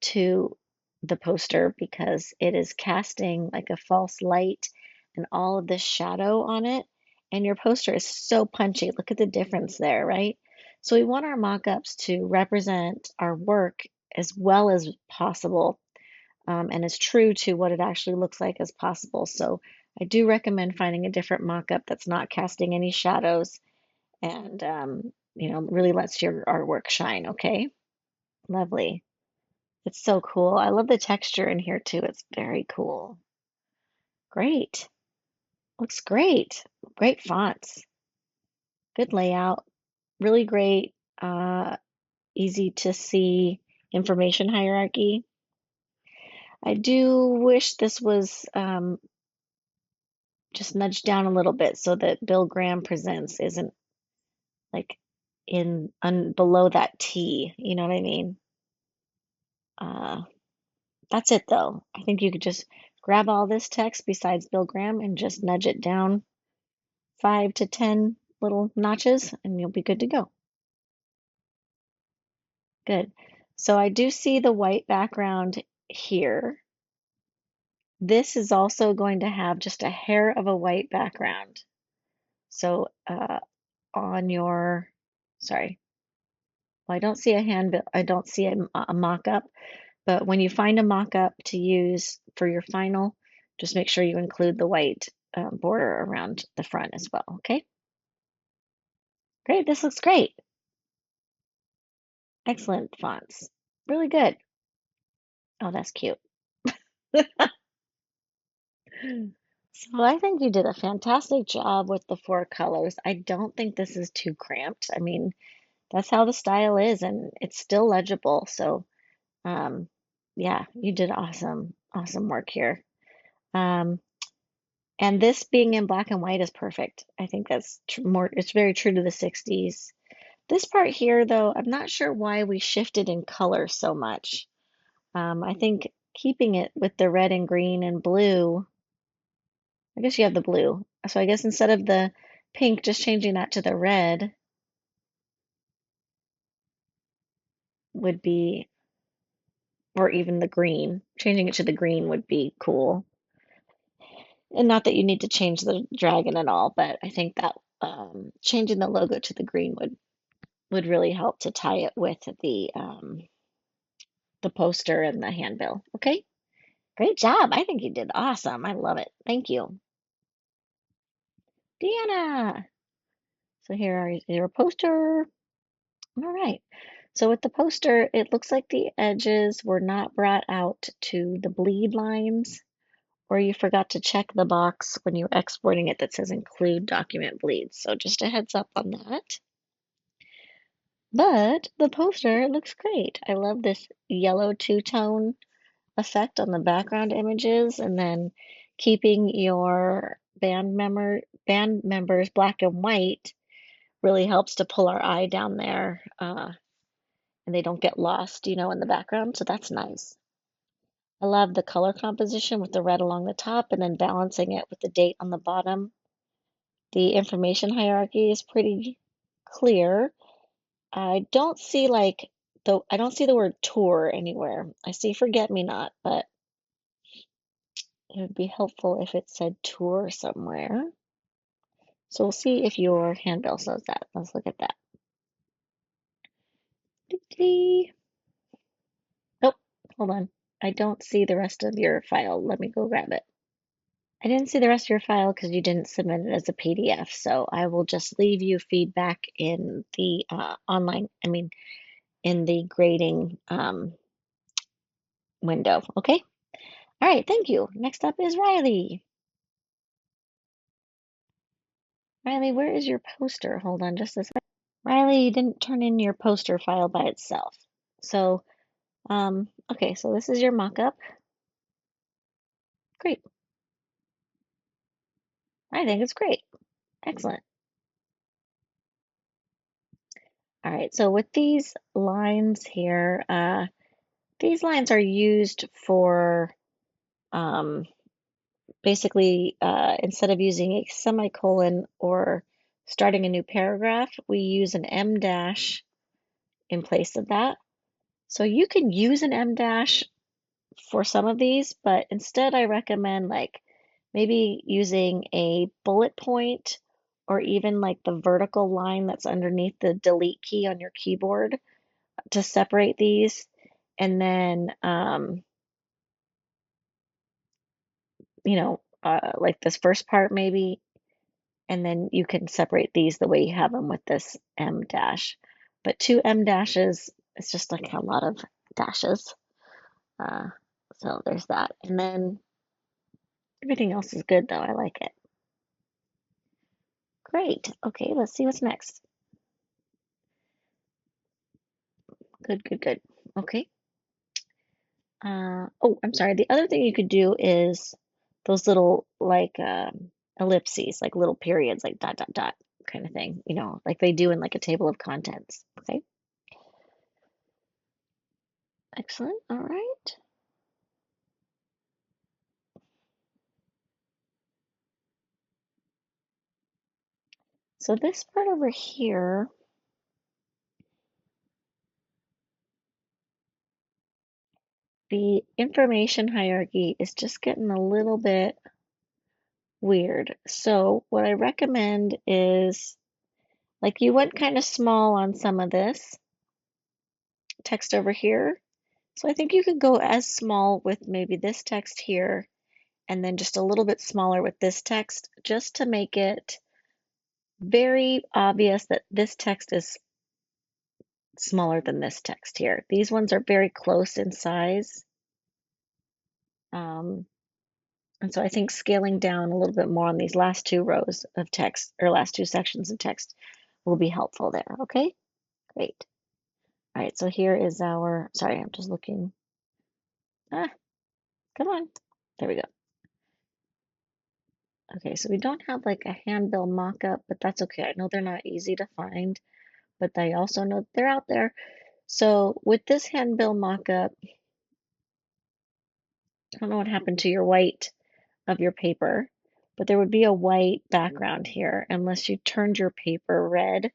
to the poster because it is casting like a false light and all of this shadow on it. And your poster is so punchy. Look at the difference there, right? So we want our mock-ups to represent our work as well as possible and as true to what it actually looks like as possible. So I do recommend finding a different mock-up that's not casting any shadows and really lets your artwork shine, okay? Lovely. It's so cool. I love the texture in here too. It's very cool. Great. Looks great. Great fonts. Good layout. Really great, easy to see information hierarchy. I do wish this was just nudged down a little bit so that Bill Graham Presents isn't like below that T. You know what I mean? Uh, that's it though. I think you could just grab all this text besides Bill Graham and just nudge it down 5 to 10 little notches and you'll be good to go. Good. So I do see the white background here. This is also going to have just a hair of a white background. So on your, sorry, well, I don't see a handbill, I don't see a mock-up, but when you find a mock-up to use for your final, just make sure you include the white border around the front as well, okay? Great, this looks great. Excellent fonts. Really good. Oh, that's cute. So I think you did a fantastic job with the four colors. I don't think this is too cramped. I mean, that's how the style is, and it's still legible. So, um, yeah, you did awesome, awesome work here. Um, and this being in black and white is perfect. I think that's it's very true to the 60s. This part here, though, I'm not sure why we shifted in color so much. I think keeping it with the red and green and blue, I guess you have the blue. So I guess instead of the pink, just changing that to the red would be, or even the green, changing it to the green would be cool. And not that you need to change the dragon at all, but I think that changing the logo to the green would really help to tie it with the poster and the handbill. Okay, great job. I think you did awesome. I love it. Thank you, Deanna. So here is your poster. All right. So with the poster, it looks like the edges were not brought out to the bleed lines, or you forgot to check the box when you're exporting it that says include document bleeds. So just a heads up on that. But the poster looks great. I love this yellow two-tone effect on the background images, and then keeping your band members black and white really helps to pull our eye down there, and they don't get lost, in the background. So that's nice. I love the color composition with the red along the top and then balancing it with the date on the bottom. The information hierarchy is pretty clear. I don't see I don't see the word tour anywhere. I see forget me not, but it would be helpful if it said tour somewhere. So we'll see if your handbill says that. Let's look at that. Dee-dee. Nope, hold on. I don't see the rest of your file. Let me go grab it. I didn't see the rest of your file because you didn't submit it as a PDF, so I will just leave you feedback in the in the grading window, okay? All right, thank you. Next up is Riley. Riley, where is your poster? Hold on just a second. Riley, you didn't turn in your poster file by itself. So, okay, so this is your mock-up. Great. I think it's great. Excellent. All right, so with these lines here, these lines are used for basically instead of using a semicolon or starting a new paragraph, we use an M dash in place of that. So you can use an M dash for some of these, but instead I recommend like maybe using a bullet point or even like the vertical line that's underneath the delete key on your keyboard to separate these. And then like this first part maybe, and then you can separate these the way you have them with this M dash. But two M dashes, it's just like a lot of dashes. Uh, so there's that. And then everything else is good though. I like it. Great. Okay, let's see what's next. Good, good, good. Okay. Oh, I'm sorry. The other thing you could do is those little like ellipses, like little periods, like dot, dot, dot kind of thing, like they do in like a table of contents. Okay. Excellent. All right. So this part over here, the information hierarchy is just getting a little bit weird. So what I recommend is like you went kind of small on some of this text over here. So I think you could go as small with maybe this text here and then just a little bit smaller with this text just to make it very obvious that this text is smaller than this text here. These ones are very close in size. Um, and so I think scaling down a little bit more on these last two rows of text or last two sections of text will be helpful there. Okay, great. All right, so here is our, sorry, I'm just looking. Ah, come on. There we go. Okay, so we don't have like a handbill mock-up, but that's okay. I know they're not easy to find, but I also know they're out there. So with this handbill mock-up, I don't know what happened to your white of your paper, but there would be a white background here unless you turned your paper red,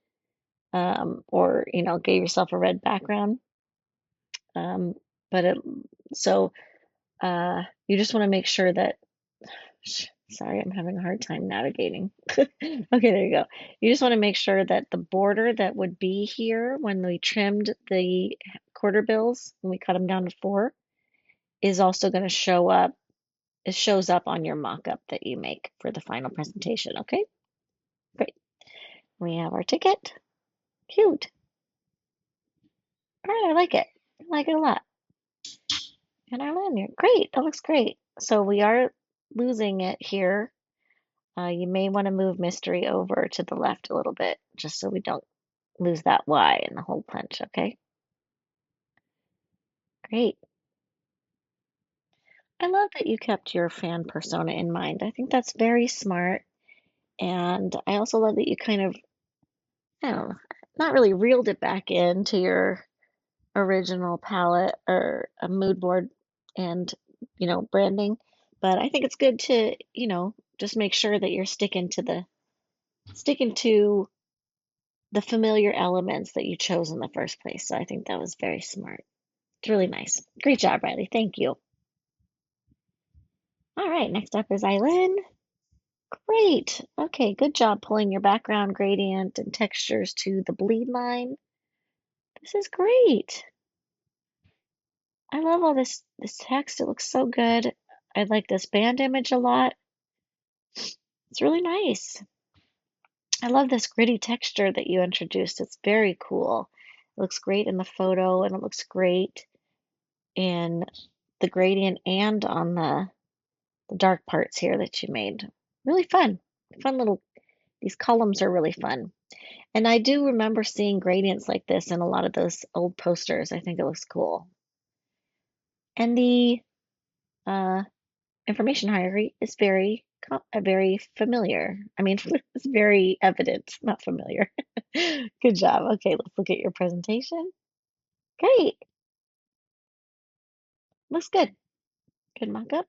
or gave yourself a red background. Um, but it, so you just want to make sure that, sorry, I'm having a hard time navigating. Okay, there you go. You just want to make sure that the border that would be here when we trimmed the quarter bills, when we cut them down to 4, is also going to show up. It shows up on your mock-up that you make for the final presentation. Okay, great. We have our ticket. Cute. All right, I like it. I like it a lot. And our lanyard. Great, that looks great. So we are losing it here. You may want to move mystery over to the left a little bit, just so we don't lose that Y in the whole punch, okay? Great. I love that you kept your fan persona in mind. I think that's very smart. And I also love that you kind of, I don't know, not really reeled it back into your original palette or a mood board and, branding. But I think it's good to, just make sure that you're sticking to the familiar elements that you chose in the first place. So I think that was very smart. It's really nice. Great job, Riley. Thank you. All right, next up is Eileen. Great. Okay, good job pulling your background gradient and textures to the bleed line. This is great. I love all this text. It looks so good. I like this band image a lot. It's really nice. I love this gritty texture that you introduced. It's very cool. It looks great in the photo and it looks great in the gradient and on the dark parts here that you made. Really fun. Fun little, these columns are really fun. And I do remember seeing gradients like this in a lot of those old posters. I think it looks cool. And the uh, information hierarchy is very familiar. I mean, it's very evident, not familiar. Good job. Okay, let's look at your presentation. Great. Looks good. Good mock-up.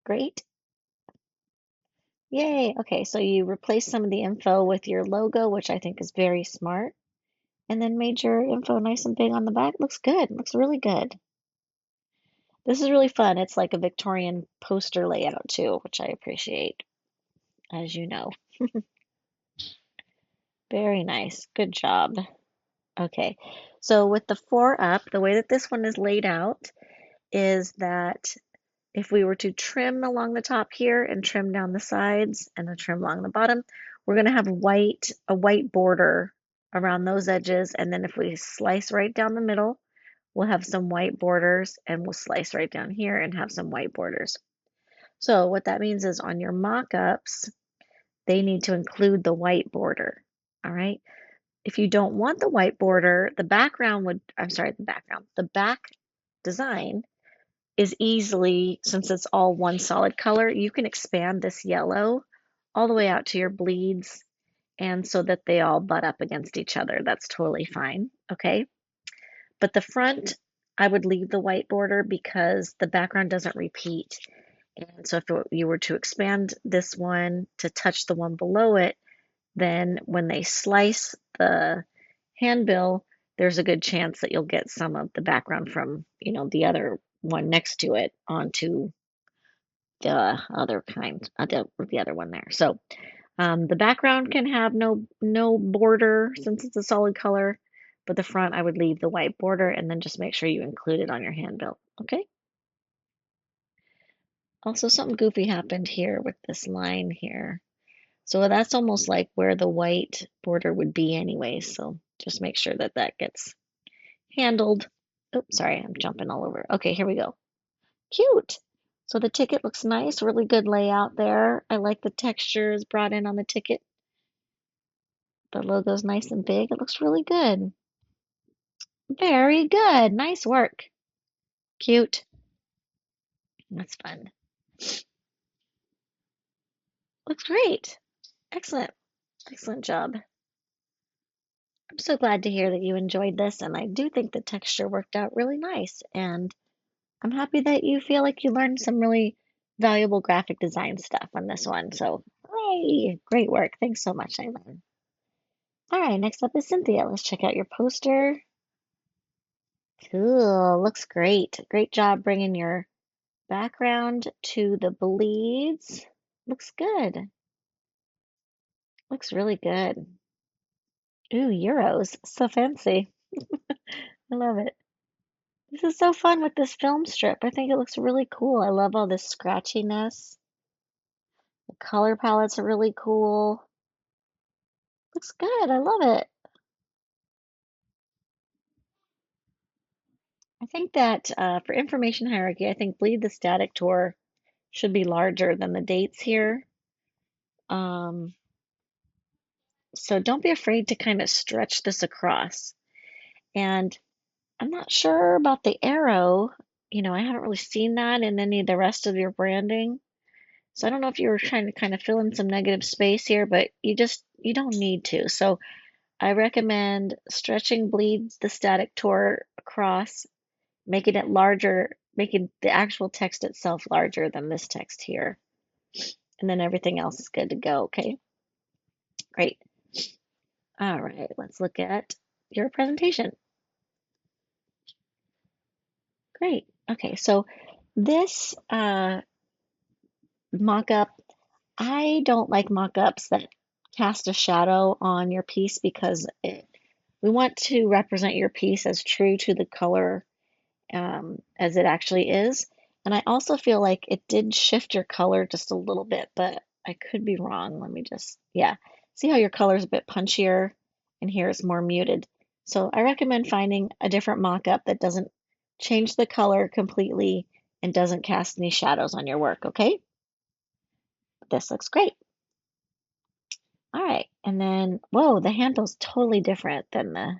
Great. Yay. Okay, so you replaced some of the info with your logo, which I think is very smart, and then made your info nice and big on the back. Looks good. Looks really good. This is really fun. It's like a Victorian poster layout too, which I appreciate, as you know. Very nice. Good job. Okay, so with the 4 up, the way that this one is laid out is that if we were to trim along the top here and trim down the sides and then trim along the bottom, we're going to have a white border around those edges. And then if we slice right down the middle, we'll have some white borders, and we'll slice right down here and have some white borders. So what that means is on your mock-ups, they need to include the white border. All right. If you don't want the white border, the back design is easily, since it's all one solid color, you can expand this yellow all the way out to your bleeds, and so that they all butt up against each other. That's totally fine, okay? But the front, I would leave the white border because the background doesn't repeat. And so if you were to expand this one to touch the one below it, then when they slice the handbill, there's a good chance that you'll get some of the background from, the other one next to it onto the other kind, the other one there. So the background can have no border since it's a solid color, but the front I would leave the white border and then just make sure you include it on your handbill, okay? Also, something goofy happened here with this line here. So that's almost like where the white border would be anyway. So just make sure that that gets handled. Oh, sorry, I'm jumping all over. Okay, here we go. Cute. So the ticket looks nice, really good layout there. I like the textures brought in on the ticket. The logo's nice and big. It looks really good. Very good. Nice work. Cute. That's fun. Looks great. Excellent. Excellent job. I'm so glad to hear that you enjoyed this, and I do think the texture worked out really nice. And I'm happy that you feel like you learned some really valuable graphic design stuff on this one. So, hooray! Great work. Thanks so much, Eileen. All right, next up is Cynthia. Let's check out your poster. Cool. Looks great. Great job bringing your background to the bleeds. Looks good. Looks really good. Ooh, Euros. So fancy. I love it. This is so fun with this film strip. I think it looks really cool. I love all this scratchiness. The color palettes are really cool. Looks good. I love it. I think that for information hierarchy, I think Bleed the Static Tour should be larger than the dates here. Um, so don't be afraid to kind of stretch this across. And I'm not sure about the arrow. I haven't really seen that in any of the rest of your branding. So I don't know if you were trying to kind of fill in some negative space here, but you don't need to. So I recommend stretching Bleed the Static Tour across, making it larger, making the actual text itself larger than this text here. And then everything else is good to go, okay? Great. All right, let's look at your presentation. Great. Okay, so this mock-up, I don't like mock-ups that cast a shadow on your piece because we want to represent your piece as true to the color as it actually is. And I also feel like it did shift your color just a little bit, but I could be wrong. Let me just, yeah. See how your color is a bit punchier and here it's more muted. So I recommend finding a different mock-up that doesn't change the color completely and doesn't cast any shadows on your work, okay? This looks great. All right, and then, whoa, the handle's totally different than the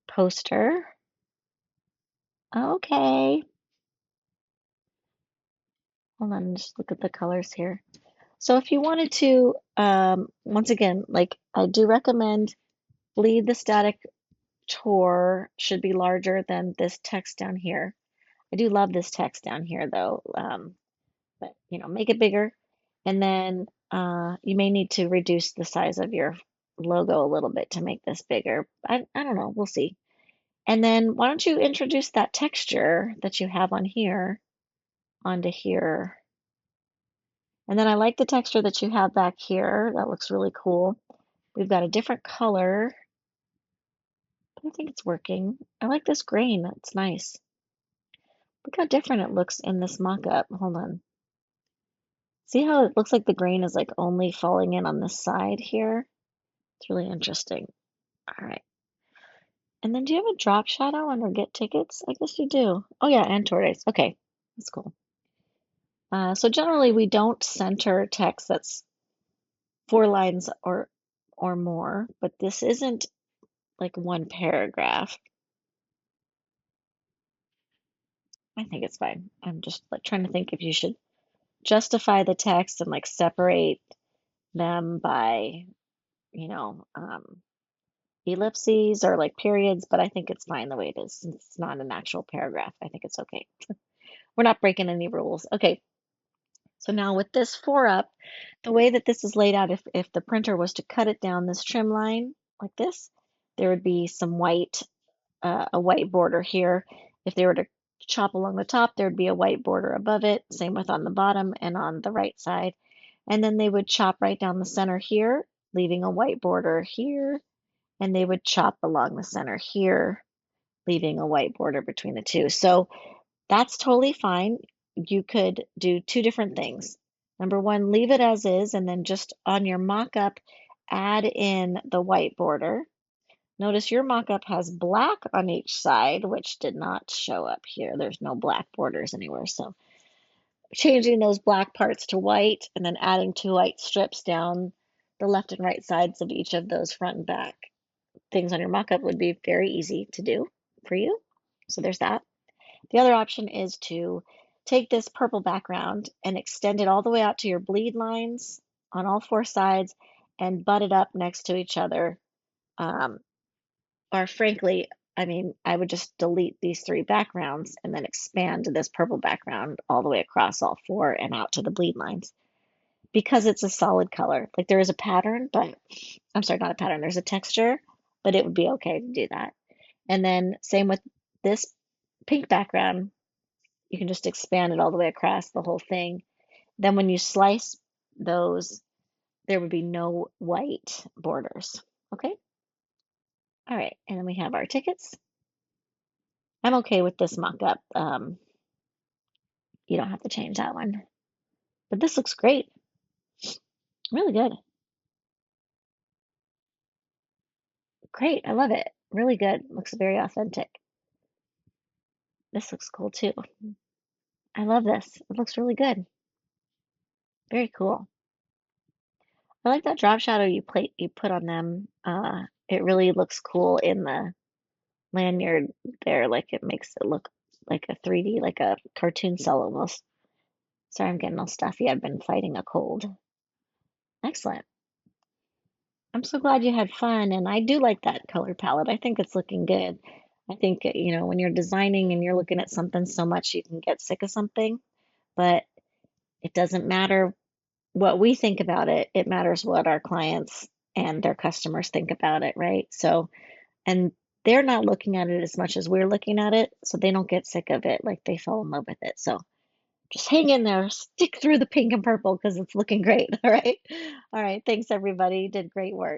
poster. Okay. Hold on, just look at the colors here. So if you wanted to, once again, like I do recommend Bleed the Static Tour should be larger than this text down here. I do love this text down here though, but make it bigger. And then you may need to reduce the size of your logo a little bit to make this bigger. I don't know, we'll see. And then why don't you introduce that texture that you have on here onto here. And then I like the texture that you have back here. That looks really cool. We've got a different color, but I think it's working. I like this grain. That's nice. Look how different it looks in this mock-up. Hold on. See how it looks like the grain is like only falling in on this side here? It's really interesting. All right. And then do you have a drop shadow under get tickets? I guess you do. Oh yeah, and tortoise. Okay, that's cool. So generally we don't center text that's 4 lines or more, but this isn't like one paragraph. I think it's fine. I'm just like trying to think if you should justify the text and like separate them by, you know, ellipses or like periods, but I think it's fine the way it is since it's not an actual paragraph. I think it's okay. We're not breaking any rules. Okay, so now with this 4 up, the way that this is laid out, if the printer was to cut it down this trim line like this, there would be some white, a white border here. If they were to chop along the top, there'd be a white border above it. Same with on the bottom and on the right side. And then they would chop right down the center here, leaving a white border here. And they would chop along the center here, leaving a white border between the two. So that's totally fine. You could do 2 different things. Number one, leave it as is, and then just on your mock-up, add in the white border. Notice your mock-up has black on each side, which did not show up here. There's no black borders anywhere. So changing those black parts to white and then adding 2 white strips down the left and right sides of each of those front and back things on your mock-up would be very easy to do for you. So there's that. The other option is to take this purple background and extend it all the way out to your bleed lines on all 4 sides and butt it up next to each other. Or frankly, I mean, I would just delete these 3 backgrounds and then expand this purple background all the way across all 4 and out to the bleed lines because it's a solid color. Like there is a pattern, but I'm sorry, not a pattern, there's a texture, but it would be okay to do that. And then same with this pink background, you can just expand it all the way across the whole thing. Then when you slice those, there would be no white borders. Okay? All right, and then we have our tickets. I'm okay with this mock-up. You don't have to change that one. But this looks great. Really good. Great. I love it. Really good. Looks very authentic. This looks cool too. I love this. It looks really good. Very cool. I like that drop shadow you put on them. It really looks cool in the lanyard there. Like it makes it look like a 3D, like a cartoon cell almost. Sorry, I'm getting all stuffy. I've been fighting a cold. Excellent. I'm so glad you had fun, and I do like that color palette. I think it's looking good. I think, you know, when you're designing and you're looking at something so much, you can get sick of something, but it doesn't matter what we think about it. It matters what our clients and their customers think about it, right? So, and they're not looking at it as much as we're looking at it, so they don't get sick of it like they fall in love with it. So just hang in there, stick through the pink and purple because it's looking great. All right. All right. Thanks, everybody. You did great work.